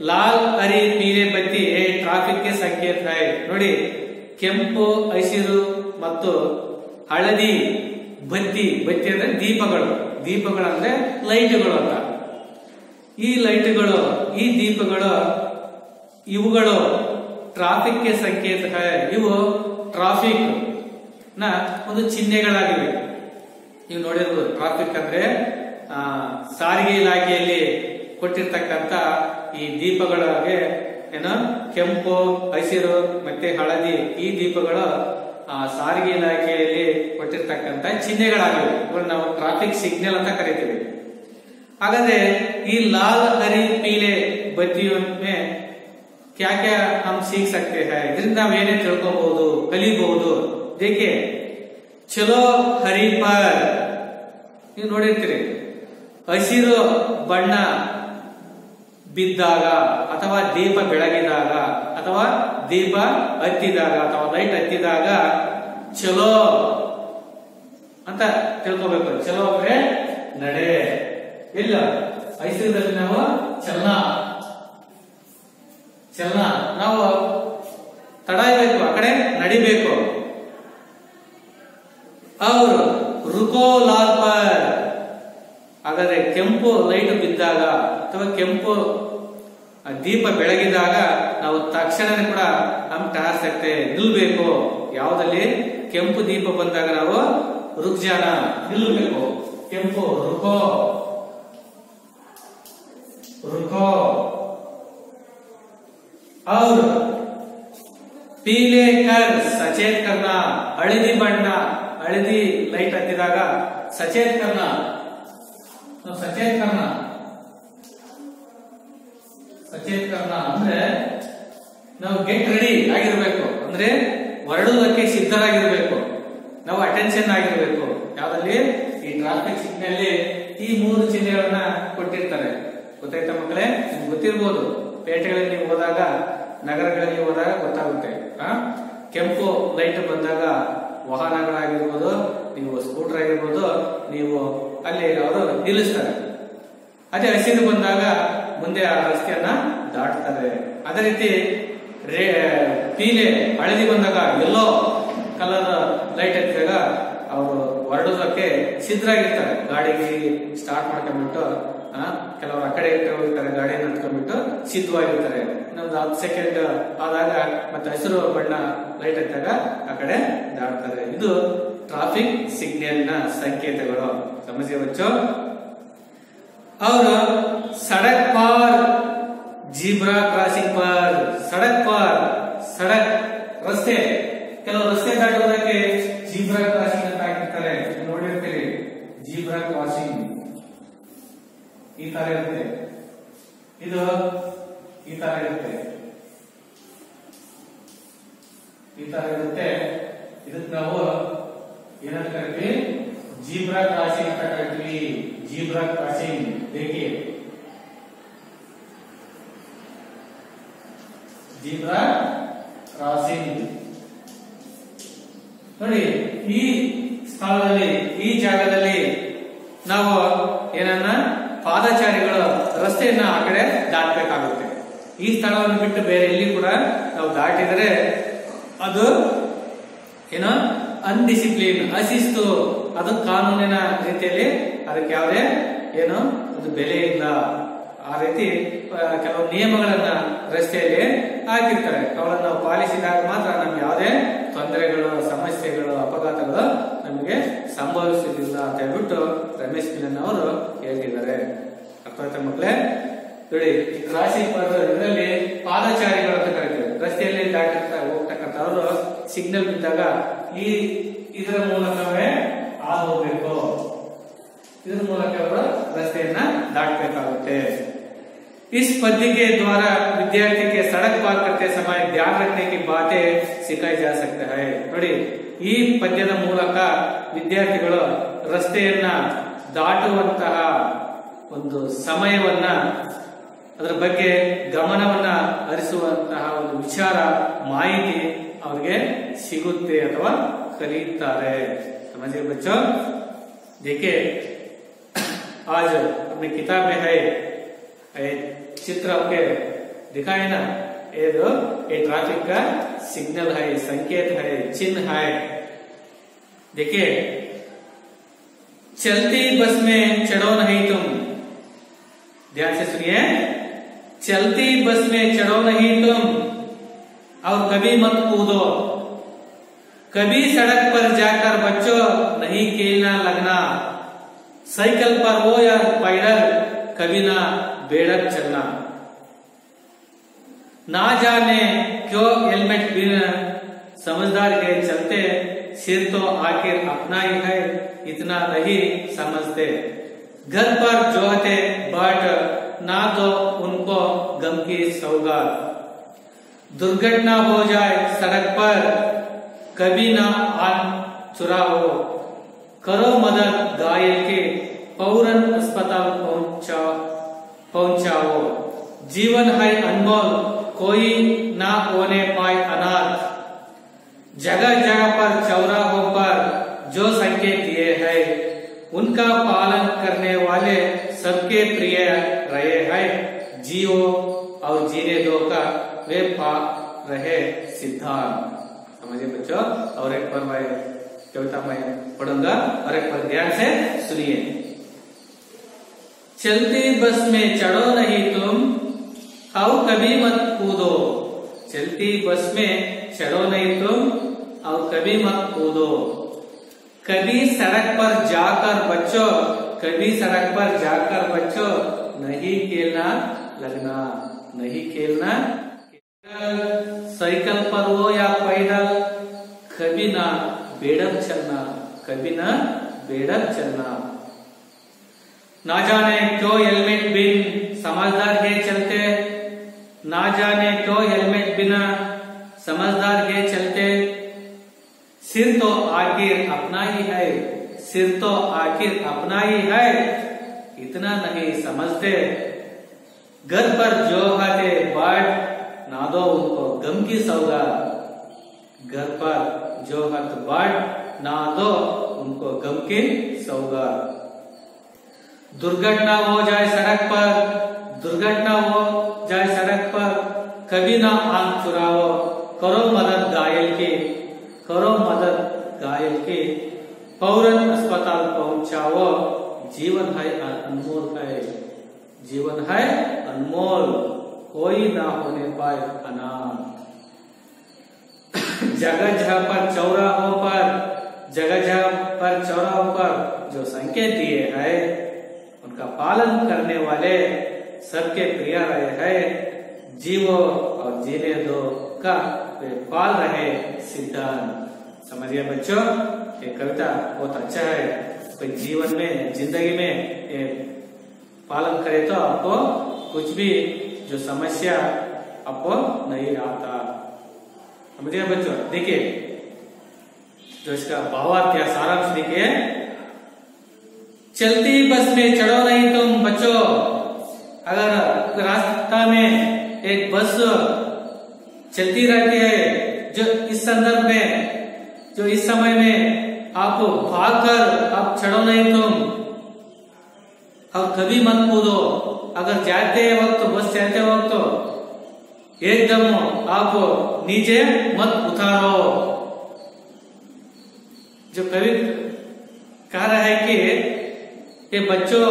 लाल हरी पीले बत्ती ट्राफिक के संकेत है। ನೋಡಿ ಕೆಂಪು ಹಸಿರು ಮತ್ತು ಹಳದಿ ಬತ್ತಿ, ಬತ್ತಿ ಅಂದ್ರೆ ದೀಪಗಳು, ದೀಪಗಳು ಅಂದ್ರೆ ಲೈಟ್ಗಳು ಅಂತ. ಈ ಲೈಟ್ಗಳು, ಈ ದೀಪಗಳು, ಇವುಗಳು ಟ್ರಾಫಿಕ್ ಗೆ ಸಂಕೇತ है। ಇವು ಟ್ರಾಫಿಕ್ ನ ಒಂದು ಚಿಹ್ನೆಗಳಾಗಿವೆ. ನೀವು ನೋಡಿರ್ಬೋದು, ಟ್ರಾಫಿಕ್ ಅಂದ್ರೆ ಸಾರಿಗೆ ಇಲಾಖೆಯಲ್ಲಿ ಕೊಟ್ಟಿರ್ತಕ್ಕಂಥ ಈ ದೀಪಗಳಿಗೆ ಏನು ಕೆಂಪು ಹಸಿರು ಮತ್ತೆ ಹಳದಿ ಈ ದೀಪಗಳು ಸಾರಿಗೆ ಇಲಾಖೆಯಲ್ಲಿ ಕೊಟ್ಟಿರ್ತಕ್ಕಂಥ ಚಿಹ್ನೆಗಳಾಗಿವೆ. ಇವುಗಳು ನಾವು ಟ್ರಾಫಿಕ್ ಸಿಗ್ನಲ್ ಅಂತ ಕರಿತೀವಿ. ಹಾಗಾದ್ರೆ ಈ ಲಾಲ್ ಹರಿ ಪೀಲೆ ಬತ್ತಿಯೋ में क्या क्या हम सीख सकते हैं, ಇದರಿಂದ ನಾವು ಏನೇ ತಿಳ್ಕೋಬಹುದು, ಕಲಿಬಹುದು. देखिए चलो हरी पर, ನೀವು ನೋಡಿರ್ತೀರಿ ಹಸಿರು ಬಣ್ಣ ಬಿದ್ದಾಗ ಅಥವಾ ದೀಪ ಬೆಳಗಿದಾಗ ಅಥವಾ ದೀಪ ಹತ್ತಿದಾಗ ಅಥವಾ ಲೈಟ್ ಹತ್ತಿದಾಗ ಚಲೋ ಅಂತ ತಿಳ್ಕೋಬೇಕು. ಚಲೋ ಅಂದ್ರೆ ನಡೆ, ಇಲ್ಲ ಹಸಿರದಲ್ಲಿ ನಾವು ಚಲನ, ಚಲನ ನಾವು ತಡಾಯ್ಬೇಕು, ಆ ಕಡೆ ನಡಿಬೇಕು. ಅವರು ರುಕೋ ಲಾಲ್ ಪರ್, ಹಾಗಾದ್ರೆ ಕೆಂಪು ಲೈಟ್ ಬಿದ್ದಾಗ ಅಥವಾ ಕೆಂಪು ದೀಪ ಬೆಳಗಿದಾಗ ನಾವು ತಕ್ಷಣನೇ ಕೂಡ ನಮ್ಮ ಟಾರ್ಸಕ್ತೆ ನಿಲ್ಬೇಕು. ಯಾವುದಲ್ಲಿ ಕೆಂಪು ದೀಪ ಬಂದಾಗ ನಾವು ರುಕ್ಜಾನ ನಿಲ್ಬೇಕು. ಕೆಂಪು ರುಕೋ, ರುಕೋ. और पीले कर सचेत करना, हळदी ಬಣ್ಣ, हळदी ಲೈಟ್ ಹತ್ತಿದಾಗ सचेत करना, सचेत करना, सचेत करना ಅಂದ್ರೆ ನಾವು ಗೆಟ್ ರೆಡಿ ಆಗಿರ್ಬೇಕು, ಅಂದ್ರೆ ಹೊರಡುವುದಕ್ಕೆ ಸಿದ್ಧರಾಗಿರ್ಬೇಕು, ನಾವು ಅಟೆನ್ಷನ್ ಆಗಿರ್ಬೇಕು. ಯಾವ್ದಲ್ಲಿ ಈ ಟ್ರಾಫಿಕ್ ಸಿಗ್ನಲ್ ಈ ಮೂರು ಚಿಹ್ನೆಗಳನ್ನ ಕೊಟ್ಟಿರ್ತಾರೆ. ಗೊತ್ತಾಯ್ತಾ ಮಕ್ಕಳೇ? ನಿಮ್ಗೆ ಗೊತ್ತಿರ್ಬೋದು, ಪೇಟೆಗಳಲ್ಲಿ ನೀವು ಹೋದಾಗ, ನಗರಗಳಲ್ಲಿ ಹೋದಾಗ ಗೊತ್ತಾಗುತ್ತೆ. ಕೆಂಪು ಲೈಟ್ ಬಂದಾಗ ವಾಹನಗಳಾಗಿರ್ಬೋದು, ನೀವು ಸ್ಕೂಟರ್ ಆಗಿರ್ಬೋದು, ನೀವು ಅಲ್ಲಿ ಅವರು ನಿಲ್ಲಿಸ್ತಾರೆ. ಅದೇ ಹಸಿರು ಬಂದಾಗ ಮುಂದೆ ಆ ರಸ್ತೆಯನ್ನ ದಾಟ್ತಾರೆ. ಅದೇ ರೀತಿ ಪೀಲೆ ಹಳದಿ ಬಂದಾಗ, ಎಲ್ಲೋ ಕಲರ್ ಲೈಟ್ ಹತ್ತಿದಾಗ ಅವರು ಹೊರಡೋದಕ್ಕೆ ಸಿದ್ಧರಾಗಿರ್ತಾರೆ. ಗಾಡಿಗೆ ಸ್ಟಾರ್ಟ್ ಮಾಡ್ಕೊಂಡ್ಬಿಟ್ಟು ಕೆಲವರು ಆ ಕಡೆ ಹೋಗ್ತಾರೆ, ಗಾಡಿಯನ್ನು ಹತ್ಕೊಂಡ್ಬಿಟ್ಟು ಸಿದ್ಧವಾಗಿರ್ತಾರೆ. ಇನ್ನೊಂದು 10 ಸೆಕೆಂಡ್ ಆದಾಗ ಮತ್ತೆ ಹಸಿರು ಬಣ್ಣ ಲೈಟ್ ಹತ್ತಾಗ ಆ ಕಡೆ ದಾಟ್ತಾರೆ. ಇದು ಟ್ರಾಫಿಕ್ ಸಿಗ್ನಲ್ ನ ಸಂಕೇತಗಳು. ಸಮझे बच्चों? और सड़क पर जीब्रा क्रॉसिंग पर, सड़क पर, सड़क ರಸ್ತೆ, ಕೆಲವು ರಸ್ತೆ ದಾಟುವುದಕ್ಕೆ ಜೀಬ್ರಾ ಕ್ರಾಸಿಂಗ್ ಅಂತ ಹಾಕಿರ್ತಾರೆ, ನೋಡಿರ್ತೀರಿ. ಜೀಬ್ರಾ ಕ್ರಾಸಿಂಗ್ ಈ ತರ ಇರುತ್ತೆ, ಇದು ಈ ತರ ಇರುತ್ತೆ, ಈ ತರ ಇರುತ್ತೆ. ಇದಕ್ಕೆ ನಾವು ಏನಂತ ಕರಿತೀವಿ? ಜೀಬ್ರಾ ಕ್ರಾಸಿಂಗ್ ಅಂತ ಕರಿತೀವಿ. Zebra crossing. देखिए ಜೀಬ್ರಾ ಕ್ರಾಸಿಂಗ್ ನೋಡಿ, ಈ ಸ್ಥಳದಲ್ಲಿ, ಈ ಜಾಗದಲ್ಲಿ ನಾವು ಏನನ್ನ ಪಾದಚಾರಿಗಳು ರಸ್ತೆಯನ್ನ ಆ ಕಡೆ ದಾಟಬೇಕಾಗುತ್ತೆ. ಈ ಸ್ಥಳವನ್ನು ಬಿಟ್ಟು ಬೇರೆ ಎಲ್ಲಿ ಕೂಡ ನಾವು ದಾಟಿದರೆ ಅದು ಏನೋ ಅನ್ಡಿಸಿಪ್ಲಿನ್, ಅಶಿಸ್ತು, ಅದು ಕಾನೂನಿನ ರೀತಿಯಲ್ಲಿ ಅದಕ್ಕೆ ಯಾವುದೇ ಏನು ಒಂದು ಬೆಲೆ ಇಲ್ಲ. ಆ ರೀತಿ ಕೆಲವು ನಿಯಮಗಳನ್ನ ರಸ್ತೆಯಲ್ಲಿ ಹಾಕಿರ್ತಾರೆ. ಅವುಗಳನ್ನು ನಾವು ಪಾಲಿಸಿದಾಗ ಮಾತ್ರ ನಮ್ಗೆ ಯಾವುದೇ ತೊಂದರೆಗಳು, ಸಮಸ್ಯೆಗಳು, ಅಪಘಾತಗಳು ನಮಗೆ ಸಂಭವಿಸುವುದಿಲ್ಲ ಅಂತ ಹೇಳ್ಬಿಟ್ಟು ರಮೇಶ್ ಮಿಲನ್ ಅವರು ಹೇಳ್ತಿದ್ದಾರೆ. ಅರ್ಥ ಆಯ್ತಾ ಮಕ್ಕಳೇ? ನೋಡಿ, ಕ್ರಾಸಿಂಗ್ ಇದರಲ್ಲಿ ಪಾದಚಾರಿಗಳು ಅಂತ ಕರೀತಾರೆ. ರಸ್ತೆಯಲ್ಲಿ ದಾಟಿರ್ತಾ ಹೋಗ್ತಕ್ಕಂಥವ್ರು ಸಿಗ್ನಲ್ ಬಿದ್ದಾಗ ಇದರ ಮೂಲಕವೇ ಹಾದು ಹೋಗ್ಬೇಕು. इधर ಮೂಲಕ ಅವರು ರಸ್ತೆಯನ್ನ ದಾಟಬೇಕಾಗುತ್ತೆ. इस पद्धति के द्वारा विद्यार्थी के सड़क पार करते समय ध्यान रखने की बातें सिखाई जा सकता है. ನೋಡಿ, ಈ ಪದ್ಯದ ಮೂಲಕ ವಿದ್ಯಾರ್ಥಿಗಳು ರಸ್ತೆಯನ್ನ ದಾಟುವಂತಹ ಒಂದು ಸಮಯವನ್ನ, ಅದರ ಬಗ್ಗೆ ಗಮನವನ್ನ ಹರಿಸುವಂತಹ ಒಂದು ವಿಚಾರ, ಮಾಹಿತಿ ಅವರಿಗೆ ಸಿಗುತ್ತೆ ಅಥವಾ ಕಲಿಯುತ್ತಾರೆ. समझिए बच्चों? देखिए, आज अपनी किताब में है चित्र आपके दिखाए ना, ये ट्रैफिक का सिग्नल है, संकेत है, चिन्ह है. देखिए, चलती बस में चढ़ो नहीं तुम. ध्यान से सुनिए, चलती बस में चढ़ो नहीं तुम और कभी मत कूदो. कभी सड़क पर जाकर बच्चों नहीं खेलना लगना. साइकिल पर हो या पैदल कभी ना बेड़क चलना. ना जाने क्यों हेलमेट बिना समझदार के चलते, सिर तो आखिर अपना ही है इतना नहीं समझते. घर पर जोहते बट ना तो उनको गम की सौगात. दुर्घटना हो जाए सड़क पर कभी ना आन चुराओ. करो मदद घायल के फौरन अस्पताल पहुंचाओ. जीवन है अनमोल कोई ना होने पाए अनाथ. जगह जगह पर चौराहों पर जो संकेत दिए हैं उनका पालन करने वाले सबके प्रिय रहे हैं. जियो और जीने दो का वे पा रहे सिद्धांत. समझिए बच्चों? और एक बार मैं कविता मैं पढ़ूंगा और एक बार ध्यान से सुनिए. चलती बस में चढ़ो नहीं तुम और कभी मत कूदो. चलती बस में चढ़ो नहीं तुम और कभी मत कूदो. कभी सड़क पर जाकर बच्चों, कभी सड़क पर जाकर बच्चों नहीं खेलना लगना. नहीं खेलना. साइकिल पर हो या पैदल कभी ना बेड़क चलना. कभी ना बेड़क चलना. ना जाने क्यों हेलमेट बिन समझदार के चलते. ना जाने क्यों हेलमेट बिना समझदार के चलते. सिर तो आखिर अपना ही है. सिर तो आखिर अपना ही है इतना नहीं समझते. घर पर जो हाथे बाट ना दो उनको गम की सौगात. घर पर जो हाथ बाट ना दो उनको गम की सौगात. दुर्घटना हो जाए सड़क पर, दुर्घटना हो जाए सड़क पर कभी ना आंख चुराओ. करो मदद घायल की, करो मदद घायल की. फौरन अस्पताल पहुंचाओ. जीवन है अनमोल है. जीवन है अनमोल कोई ना होने पाए अनाथ. जगह जगह पर चौराहों पर, जगह जगह पर चौराहों पर जो संकेत दिए हैं उनका पालन करने वाले सबके प्रिय रहे हैं. जीवो और जीने दो का वे पाल रहे सिद्धांत. समझिए बच्चों? ये कविता बहुत अच्छा है. कोई जीवन में, जिंदगी में ये पालन करे तो आपको कुछ भी जो समस्या आपको नहीं आता. समझिए बच्चों? देखिए, जो इसका भावार्थ या सारांश देखिए. चलती बस में चढ़ो नहीं तुम बच्चों. अगर रास्ता में एक बस चलती रहती है, जो इस संदर्भ में, जो इस समय में आप भाग कर आप चढ़ो नहीं तुम और कभी मत कूदो. अगर जाते वक्त बस जाते वक्त एकदम आप नीचे मत उतारो। जो कवि कह रहा है कि ये बच्चों,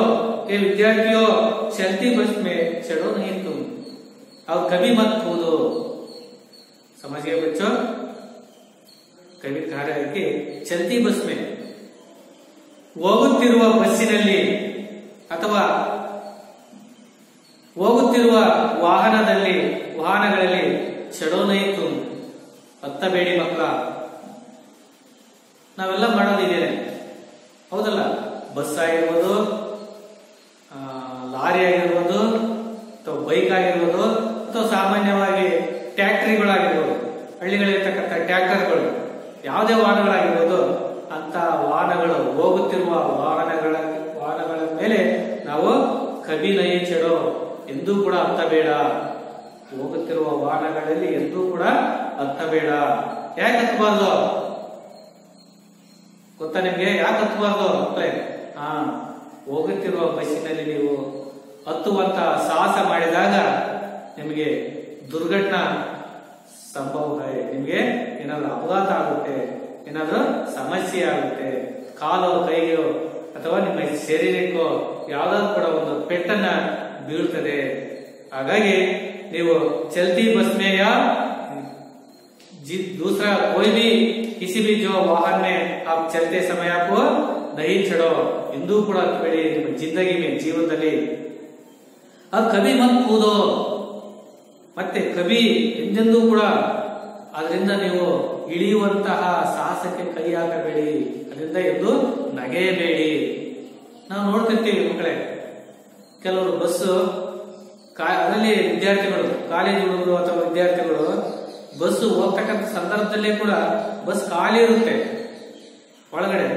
ये विद्यार्थियों, चलती बस में चढ़ो नहीं तुम और कभी मत कूदो। समझ गए बच्चों? कवि कह रहा है कि चलती बस में, ಹೋಗುತ್ತಿರುವ ಬಸ್ಸಿನಲ್ಲಿ ಅಥವಾ ಹೋಗುತ್ತಿರುವ ವಾಹನಗಳಲ್ಲಿ ಚಡೋನೈತು, ಹತ್ತಬೇಡಿ ಮಕ್ಕಳ. ನಾವೆಲ್ಲ ಮಾಡೋದಿದ್ದೇನೆ, ಹೌದಲ್ಲ? ಬಸ್ ಆಗಿರ್ಬೋದು, ಲಾರಿ ಆಗಿರ್ಬೋದು, ಅಥವಾ ಬೈಕ್ ಆಗಿರ್ಬೋದು, ಅಥವಾ ಸಾಮಾನ್ಯವಾಗಿ ಟ್ಯಾಕ್ಟರಿಗಳಾಗಿರ್ಬೋದು, ಹಳ್ಳಿಗಳಿರ್ತಕ್ಕಂಥ ಟ್ರ್ಯಾಕ್ಟರ್ಗಳು, ಯಾವುದೇ ವಾಹನಗಳಾಗಿರ್ಬೋದು, ಅಂತ ವಾಹನಗಳು, ಹೋಗುತ್ತಿರುವ ವಾಹನಗಳ ಮೇಲೆ ನಾವು ಕವಿ ನಹಿ ಚಡೋ, ಎಂದೂ ಕೂಡ ಹತ್ತಬೇಡ. ಹೋಗುತ್ತಿರುವ ವಾಹನಗಳಲ್ಲಿ ಎಂದೂ ಕೂಡ ಹತ್ತಬೇಡ. ಯಾಕೆ ಹತ್ತಬಾರ್ದು ಗೊತ್ತಾ ನಿಮ್ಗೆ? ಯಾಕೆ ಹತ್ತಬಾರ್ದು ಮಕ್ಕಳೇ? ಹೋಗುತ್ತಿರುವ ಬಸ್ಸಿನಲ್ಲಿ ನೀವು ಹತ್ತುವಂತ ಸಾಹಸ ಮಾಡಿದಾಗ ನಿಮಗೆ ದುರ್ಘಟನಾ ಸಂಭವ, ನಿಮಗೆ ಏನಾದ್ರೂ ಅಪಘಾತ ಆಗುತ್ತೆ, ಏನಾದ್ರೂ ಸಮಸ್ಯೆ ಆಗುತ್ತೆ, ಕಾಲು ಕೈಗೋ ಅಥವಾ ನಿಮ್ಮ ಶರೀರಕ್ಕೋ ಯಾವ್ದಾದ್ರು ಕೂಡ ಒಂದು ಪೆಟ್ಟನ್ನ ಬೀಳ್ತದೆ. ಹಾಗಾಗಿ ನೀವು ಚಲ್ತಿ बस में या दूसरा कोई भी किसी भी जो वाहन में आप चलते समय आपको नहीं चढ़ो, ಎಂದೂ ಕೂಡ ಹತ್ತಬೇಡಿ ನಿಮ್ಮ ಜಿಂದಗಿ में, ಜೀವನದಲ್ಲಿ. ಕವಿ ಮತ್ ಕೂದೋ, ಮತ್ತೆ ಕವಿ ಎಂದೆಂದೂ ಕೂಡ ಅದರಿಂದ ನೀವು ಇಳಿಯುವಂತಹ ಸಾಹಸಕ್ಕೆ ಕೈ ಹಾಕಬೇಡಿ, ಅದರಿಂದ ಎಂದು ನಗೆಯಬೇಡಿ. ನಾವು ನೋಡ್ತಿರ್ತೀವಿ ಮಕ್ಕಳೇ, ಕೆಲವರು ಬಸ್, ಅದರಲ್ಲಿ ವಿದ್ಯಾರ್ಥಿಗಳು, ಕಾಲೇಜ್ ಹುಡುಗರು ಅಥವಾ ವಿದ್ಯಾರ್ಥಿಗಳು ಬಸ್ ಹೋಗ್ತಕ್ಕಂಥ ಸಂದರ್ಭದಲ್ಲೇ ಕೂಡ ಬಸ್ ಖಾಲಿ ಇರುತ್ತೆ ಒಳಗಡೆ,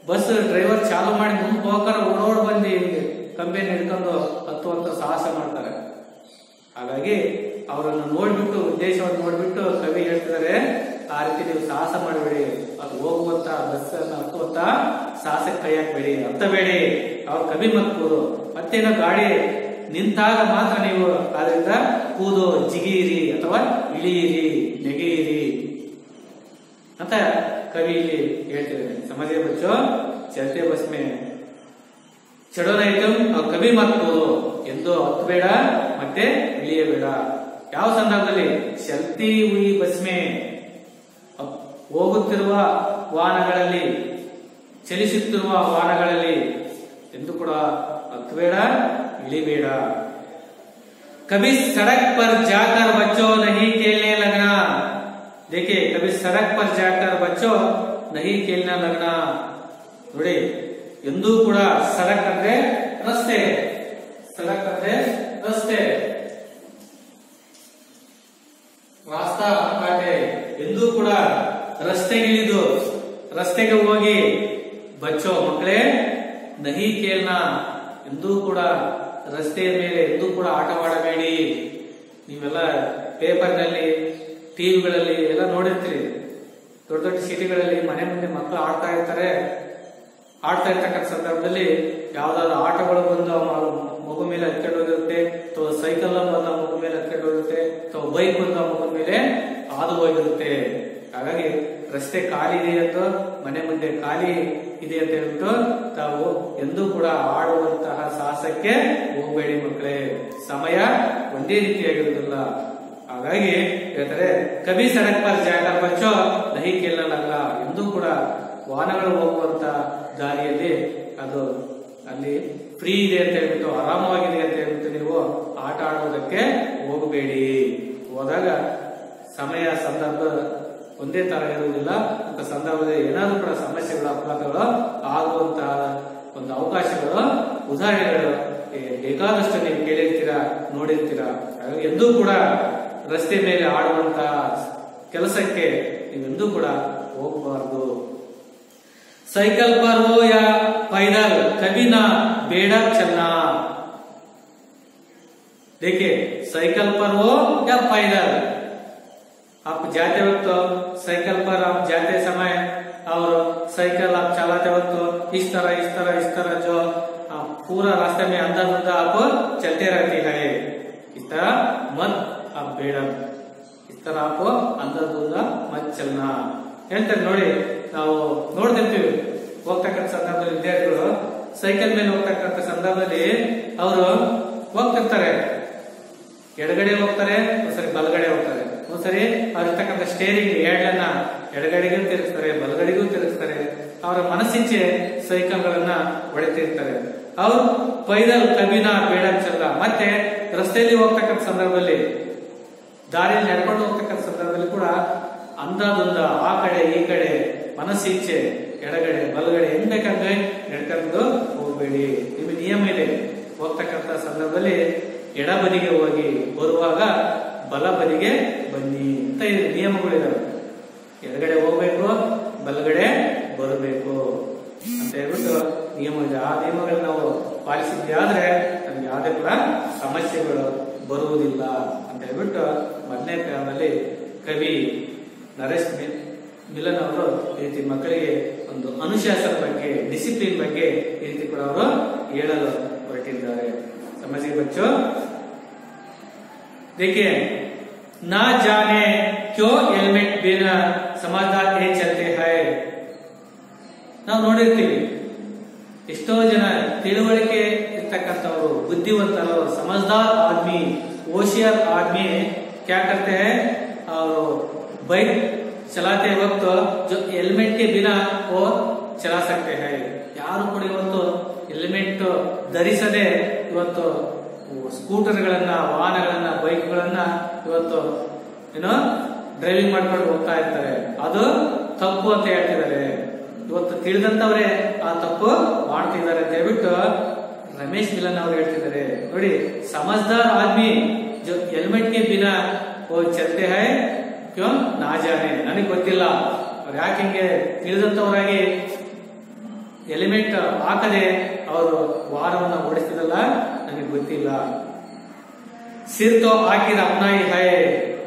ಬಸ್ ಡ್ರೈವರ್ ಚಾಲು ಮಾಡಿ ಮುಂದೆ ಹೋಗ್ತಾರೆ, ಓಡೋಡ್ ಬಂದು ಕಂಪೆನಿ ಹಿಡ್ಕೊಂಡು ಹತ್ತುವಂತ ಸಾಹಸ ಮಾಡ್ತಾರೆ. ಹಾಗಾಗಿ ಅವರನ್ನು ನೋಡ್ಬಿಟ್ಟು, ಉದ್ದೇಶವನ್ನು ನೋಡ್ಬಿಟ್ಟು ಕವಿ ಹೇಳ್ತಿದ್ದಾರೆ, ಆ ರೀತಿ ನೀವು ಸಾಹಸ ಮಾಡಬೇಡಿ, ಅದು ಹೋಗುವಂತ ಬಸ್ ಅನ್ನು ಹತ್ತುವಂತ ಸಾಹಸಕ್ಕೆ ಕೈ ಹಾಕಬೇಡಿ, ಹತ್ತಬೇಡಿ. ಅವ್ರ ಕವಿ ಮತ್ ಕೂದು, ಮತ್ತೇನೋ ಗಾಡಿ ನಿಂತಾಗ ಮಾತ್ರ ನೀವು ಅದರಿಂದ ಕೂದು, ಜಿಗಿಯಿರಿ ಅಥವಾ ಇಳಿಯಿರಿ, ನೆಗೆಯಿರಿ ಅಂತ ಕವಿ ಇಲ್ಲಿ ಹೇಳ್ತಿದ್ದಾರೆ. ಸಮझे बच्चों? चलते बस में चढ़ो नहीं तुम और कभी मत कूदो, ಎಂದು ಹತ್ತಬೇಡ ಮತ್ತೆ ಇಳಿಯಬೇಡ. ಯಾವ ಸಂದರ್ಭದಲ್ಲಿ? ಚಲ್ತಿ ಹುಯಿ ಬಸ್ ಮೇ, ಹೋಗುತ್ತಿರುವ ವಾಹನಗಳಲ್ಲಿ, ಚಲಿಸುತ್ತಿರುವ ವಾಹನಗಳಲ್ಲಿ ಎಂದು ಕೂಡ ಹತ್ತಬೇಡ, ಇಳಿಬೇಡ. कभी सड़क पर जाकर बच्चों नहीं खेलने लगना. देखिए, कभी सड़क पर जाकर बच्चों नहीं खेलना लगना. ನೋಡಿ, ಎಂದೂ ಕೂಡ ಸಡಕ್ ಅಂದ್ರೆ ರಸ್ತೆ, ಸಡಕ್ ಅಂದ್ರೆ ರಸ್ತೆ, ರಾಸ್ತಾ ಕಾಟೆ. ಎಂದೂ ಕೂಡ ರಸ್ತೆಗಿಳಿದು, ರಸ್ತೆಗೆ ಹೋಗಿ ಬಚ್ಚೋ ಮಕ್ಕಳೇ ನಹಿ ಕೇಲ್ನಾ, ಎಂದೂ ಕೂಡ ರಸ್ತೆಯ ಮೇಲೆ ಎಂದೂ ಕೂಡ ಆಟವಾಡಬೇಡಿ. ನೀವೆಲ್ಲ ಪೇಪರ್ನಲ್ಲಿ, ಟಿವಿಗಳಲ್ಲಿ ಎಲ್ಲ ನೋಡಿರ್ತೀರಿ, ದೊಡ್ಡ ದೊಡ್ಡ ಸಿಟಿಗಳಲ್ಲಿ ಮನೆ ಮುಂದೆ ಮಕ್ಕಳು ಆಡ್ತಾ ಇರ್ತಾರೆ. ಆಡ್ತಾ ಇರ್ತಕ್ಕಂಥ ಸಂದರ್ಭದಲ್ಲಿ ಯಾವ್ದಾದ್ರು ಆಟಗಳು ಬಂದು ಮಗು ಮೇಲೆ ಹತ್ಕೊಂಡು ಹೋಗಿರುತ್ತೆ, ಅಥವಾ ಸೈಕಲ್ ಬಂದ ಮಗು ಮೇಲೆ ಹತ್ಕೊಂಡು ಹೋಗಿರುತ್ತೆ, ಅಥವಾ ಬೈಕ್ ಬಂದ ಮಗು ಮೇಲೆ ಹಾದು ಹೋಗಿರುತ್ತೆ. ಹಾಗಾಗಿ ರಸ್ತೆ ಖಾಲಿ ಇದೆ ಅಂತ, ಮನೆ ಮುಂದೆ ಖಾಲಿ ಇದೆ ಅಂತ ಹೇಳ್ಬಿಟ್ಟು ತಾವು ಎಂದೂ ಕೂಡ ಆಡುವಂತಹ ಸಾಹಸಕ್ಕೆ ಹೋಗಬೇಡಿ ಮಕ್ಕಳೇ. ಸಮಯ ಒಂದೇ ರೀತಿಯಾಗಿರುವುದಿಲ್ಲ. ಹಾಗಾಗಿ ಹೇಳ್ತಾರೆ, ಕವಿ ಸಡಕ್ ಪರ್ ಜಾಕರ್ ಬಚ್ಚೋ ನಹಿ ಕೇಳಲ್ಲ, ಎಂದೂ ಕೂಡ ವಾಹನಗಳು ಹೋಗುವಂತ ದಾರಿಯಲ್ಲಿ ಅದು ಅಲ್ಲಿ ಫ್ರೀ ಇದೆ ಅಂತ ಹೇಳ್ಬಿಟ್ಟು, ಆರಾಮವಾಗಿದೆ ಅಂತ ಹೇಳ್ಬಿಟ್ಟು ನೀವು ಆಟ ಆಡುವುದಕ್ಕೆ ಹೋಗಬೇಡಿ. ಹೋದಾಗ ಸಮಯ ಸಂದರ್ಭ ಒಂದೇ ತರ ಇರುವುದಿಲ್ಲ. ಅಂತ ಸಂದರ್ಭದಲ್ಲಿ ಏನಾದ್ರೂ ಕೂಡ ಸಮಸ್ಯೆಗಳು, ಅಪಘಾತಗಳು ಆಗುವಂತಹ ಒಂದು ಅವಕಾಶಗಳು, ಉದಾಹರಣೆಗಳು ಬೇಕಾದಷ್ಟು ನೀವು ಕೇಳಿರ್ತೀರಾ, ನೋಡಿರ್ತೀರಾ. ಎಂದೂ ಕೂಡ ರಸ್ತೆ ಮೇಲೆ ಆಡುವಂತಹ ಕೆಲಸಕ್ಕೆ ನೀವೆಂದೂ ಕೂಡ ಹೋಗಬಾರದು. साइकिल पर हो या पैदल कभी ना बेड़क चलना. देखिए, साइकिल पर हो या पैदल, आप जाते वक्त साइकिल पर आप जाते समय और साइकिल आप चलाते वक्त इस तरह जो पूरा रास्ते में अंधा धुंधा आप चलते रहती है, इस तरह मत आप ಬೇಡ, इस तरह आप अंधा धुंधा मत चलना ಹೇಳ್ತಾರೆ ನೋಡಿ. ನಾವು ನೋಡ್ತಿರ್ತೀವಿ ಹೋಗ್ತಕ್ಕಂಥ ಸಂದರ್ಭದಲ್ಲಿ ವಿದ್ಯಾರ್ಥಿಗಳು ಸೈಕಲ್ ಮೇಲೆ ಹೋಗ್ತಕ್ಕಂಥ ಸಂದರ್ಭದಲ್ಲಿ ಅವರು ಹೋಗ್ತಿರ್ತಾರೆ, ಎಡಗಡೆ ಹೋಗ್ತಾರೆ, ಒಂದ್ಸರಿ ಬಲಗಡೆ ಹೋಗ್ತಾರೆ, ಒಂದ್ಸರಿ ಅವ್ರಿರ್ತಕ್ಕಂಥ ಸ್ಟೇರಿಂಗ್ ಎರಡನ್ನ ಎಡಗಡೆಗೂ ತಿರುಗಿಸ್ತಾರೆ, ಬಲಗಡೆಗೂ ತಿರುಗಿಸ್ತಾರೆ. ಅವರ ಮನಸ್ಸಿಚ್ಛೆ ಸೈಕಲ್ ಗಳನ್ನ ಹೊಡೆತಿರ್ತಾರೆ. ಅವರು ಪೈದಲ್ ಕಬಿನ ಬೇಡ ಚಲ್ಲ. ಮತ್ತೆ ರಸ್ತೆಯಲ್ಲಿ ಹೋಗ್ತಕ್ಕಂಥ ಸಂದರ್ಭದಲ್ಲಿ, ದಾರಿಯಲ್ಲಿ ನಡ್ಕೊಂಡು ಹೋಗ್ತಕ್ಕಂಥ ಸಂದರ್ಭದಲ್ಲಿ ಕೂಡ ಅಂದಾದೊಂದ ಆ ಕಡೆ ಈ ಕಡೆ ಮನಸ್ಸಿಚ್ಛೆ ಎಡಗಡೆ ಬಲಗಡೆ ಹೆಂಗ್ ಬೇಕಂದ್ರೆ ನಡ್ಕೊಂಡು ಹೋಗ್ಬೇಡಿ. ನಿಮಗೆ ನಿಯಮ ಇದೆ, ಹೋಗ್ತಕ್ಕಂಥ ಸಂದರ್ಭದಲ್ಲಿ ಎಡಬದಿಗೆ ಹೋಗಿ, ಬರುವಾಗ ಬಲ ಬದಿಗೆ ಬನ್ನಿ ಅಂತ ನಿಯಮಗಳಿದಾವೆ. ಎಡಗಡೆ ಹೋಗ್ಬೇಕು, ಬಲಗಡೆ ಬರಬೇಕು ಅಂತ ಹೇಳ್ಬಿಟ್ಟು ನಿಯಮ ಇದೆ. ಆ ನಿಯಮಗಳನ್ನ ನಾವು ಪಾಲಿಸಿದ್ದೆ ಆದ್ರೆ ನಮ್ಗೆ ಯಾವುದೇ ಕೂಡ ಸಮಸ್ಯೆಗಳು ಬರುವುದಿಲ್ಲ ಅಂತ ಹೇಳ್ಬಿಟ್ಟು ಮೊದಲನೇ ಕಾಲದಲ್ಲಿ ಕವಿ ನರೇಶ್ ಮಿಲನ್ ಅವರು ಈ ರೀತಿ ಮಕ್ಕಳಿಗೆ ಒಂದು ಅನುಶಾಸನ ಬಗ್ಗೆ, ಡಿಸಿಪ್ಲಿನ್ ಬಗ್ಗೆ ಈ ರೀತಿ ಕೂಡ ಅವರು ಹೇಳಲು ಹೊರಟಿದ್ದಾರೆ. समझिए बच्चों, देखिए ना जाने क्यों हेलमेट बिना समझदार ये चलते हैं. ನಾವು ನೋಡಿರ್ತೀವಿ ಎಷ್ಟೋ ಜನ ತಿಳುವಳಿಕೆ ಇರ್ತಕ್ಕಂಥವರು, ಬುದ್ಧಿವಂತರು, समझदार आदमी, होशियार आदमी क्या करते हैं, और बाइक चलाते वक्त जो हेलमेट के बिना वो चला सकते हैं. ಯಾರು ಕೂಡ ಇವತ್ತು ಹೆಲ್ಮೆಟ್ ಧರಿಸದೆ ಇವತ್ತು ಸ್ಕೂಟರ್ಗಳನ್ನ, ವಾಹನಗಳನ್ನ, ಬೈಕ್ಗಳನ್ನ ಇವತ್ತು ಏನೋ ಡ್ರೈವಿಂಗ್ ಮಾಡ್ಕೊಂಡು ಹೋಗ್ತಾ ಇರ್ತಾರೆ. ಅದು ತಪ್ಪು ಅಂತ ಹೇಳ್ತಿದ್ದಾರೆ. ಇವತ್ತು ತಿಳಿದಂತವ್ರೆ ಆ ತಪ್ಪು ಮಾಡ್ತಿದ್ದಾರೆ ಅಂತ ಹೇಳ್ಬಿಟ್ಟು ರಮೇಶ್ ಮಿಲನ್ ಅವರು ಹೇಳ್ತಿದ್ದಾರೆ. ನೋಡಿ, ಸಮಜ್ದಾರ್ ಆದ್ಮಿ ಜೋ ಹೆಲ್ಮೆಟ್ ಗೆ ಬಿನಾ वो चलते हैं क्यों ना जाने. ನನಗೆ ಗೊತ್ತಿಲ್ಲ ಅವ್ರು ಯಾಕೆ ಹಿಂಗೆ ತಿಳಿದಂತವರಾಗಿ ಹೆಲ್ಮೆಟ್ ಹಾಕದೆ ಅವರು ವಾಹನವನ್ನ ಓಡಿಸ್ತಿದಲ್ಲ, ನನಗೆ ಗೊತ್ತಿಲ್ಲ. ಸಿರ್ತೋ ಹಾಕಿದ ಅಪ್ನಾಯಿ ಹೈ,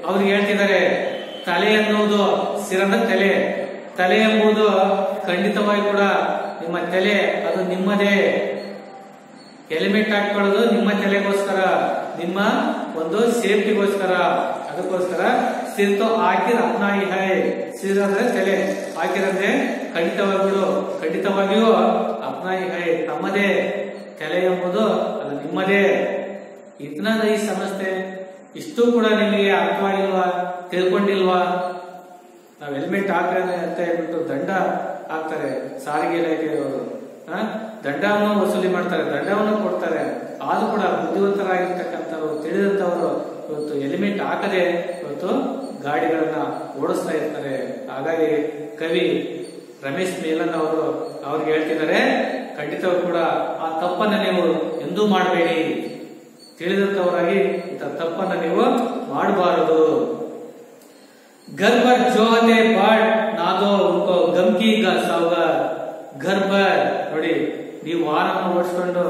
ಅವ್ರಿಗೆ ಹೇಳ್ತಿದ್ದಾರೆ ತಲೆ ಅನ್ನೋದು, ಸಿರದ ತಲೆ, ತಲೆ ಎಂಬುದು ಖಂಡಿತವಾಗಿ ಕೂಡ ನಿಮ್ಮ ತಲೆ, ಅದು ನಿಮ್ಮದೇ. ಹೆಲ್ಮೆಟ್ ಹಾಕೊಳ್ಳೋದು ನಿಮ್ಮ ತಲೆಗೋಸ್ಕರ, ನಿಮ್ಮ ಒಂದು ಸೇಫ್ಟಿಗೋಸ್ಕರ. ಅದಕ್ಕೋಸ್ಕರ ಸಿರ್ತೋ ಹಾಕಿದ ಅಪ್ನಾಯಿ ಹೈ, ಸಿರಂದ್ರೆ ತಲೆ, ಹಾಕಿರಂದ್ರೆ ಖಂಡಿತವಾಗಿಯೂ ಅಪ್ನಾಯಿ ಹೈ, ತಮ್ಮದೇ. ತಲೆ ಎಂಬುದು ಅದು ನಿಮ್ಮದೇ. ಇತನಾ ಈ ಸಮಸ್ಯೆ ಇಷ್ಟು ಕೂಡ ನಿಮಗೆ ಅರ್ಥವಾಗಿಲ್ವಾ, ತಿಳ್ಕೊಂಡಿಲ್ವಾ? ನಾವು ಹೆಲ್ಮೆಟ್ ಹಾಕ್ತಾರೆ ಅಂತ ಹೇಳ್ಬಿಟ್ಟು ದಂಡ ಹಾಕ್ತಾರೆ ಸಾರಿಗೆ ಇಲಾಖೆಯವರು, ದಂಡವನ್ನು ವಸೂಲಿ ಮಾಡ್ತಾರೆ, ದಂಡವನ್ನು ಕೊಡ್ತಾರೆ. ಆದ್ರೂ ಕೂಡ ಬುದ್ಧಿವಂತರಾಗಿರ್ತಕ್ಕಂಥವ್ರು, ತಿಳಿದಂತವರು ಇವತ್ತು ಹೆಲ್ಮೆಟ್ ಹಾಕದೆ ಇವತ್ತು ಗಾಡಿಗಳನ್ನ ಓಡಿಸ್ತಾ ಇರ್ತಾರೆ. ಹಾಗಾಗಿ ಕವಿ ರಮೇಶ್ ಮಿಲನ್ ಅವರು ಅವ್ರಿಗೆ ಹೇಳ್ತಿದ್ದಾರೆ, ಖಂಡಿತವಾಗಿ ಕೂಡ ಆ ತಪ್ಪನ್ನ ನೀವು ಎಂದೂ ಮಾಡಬೇಡಿ. ತಿಳಿದಂತವರಾಗಿ ಇಂಥ ತಪ್ಪನ್ನ ನೀವು ಮಾಡಬಾರದು. घर पर जो होते बाढ़ ना दो उनको गमकी का सावगार. घर पर ನೋಡಿ, ನೀವು ವಾಹನ ಓಡಿಸ್ಕೊಂಡು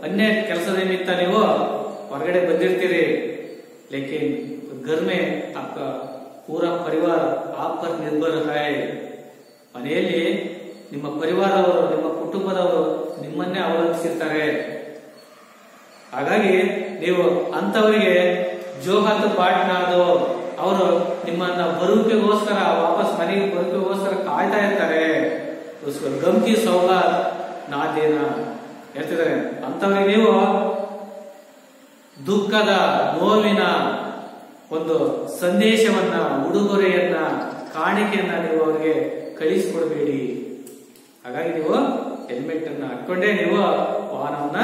ಅನ್ಯ ಕೆಲಸದ ನಿಮಿತ್ತ ನೀವು ಹೊರಗಡೆ ಬಂದಿರ್ತೀರಿ. ಲೇಕಿನ್ घर में आपका पूरा परिवार आप पर निर्भर है. ಮನೆಯಲ್ಲಿ ನಿಮ್ಮ ಪರಿವಾರದವರು, ನಿಮ್ಮ ಕುಟುಂಬದವರು ನಿಮ್ಮನ್ನೇ ಅವಲಂಬಿಸಿರ್ತಾರೆ. ಹಾಗಾಗಿ ನೀವು ಅಂತವರಿಗೆ ಜೋಹತ್ ಪಾಟ್ನಾದು, ಅವರು ನಿಮ್ಮನ್ನ ಬರುವಿಕೆಗೋಸ್ಕರ, ವಾಪಸ್ ಮನೆಗೆ ಬರುವಿಕೆಗೋಸ್ಕರ ಕಾಯ್ತಾ ಇರ್ತಾರೆ. ಗಮ್ಕಿ ಸೌಗಾತ್ ನಾದೇನ ಹೇಳ್ತಿದ್ದಾರೆ. ಅಂತವರಿಗೆ ನೀವು ದುಃಖದ, ನೋವಿನ ಒಂದು ಸಂದೇಶವನ್ನ, ಉಡುಗೊರೆಯನ್ನ, ಕಾಣಿಕೆಯನ್ನ ನೀವು ಅವರಿಗೆ ಕಳಿಸಿಕೊಡ್ಬೇಡಿ. ಹಾಗಾಗಿ ನೀವು ಹೆಲ್ಮೆಟ್ ಅನ್ನ ಹಾಕೊಂಡೇ ನೀವು ವಾಹನವನ್ನ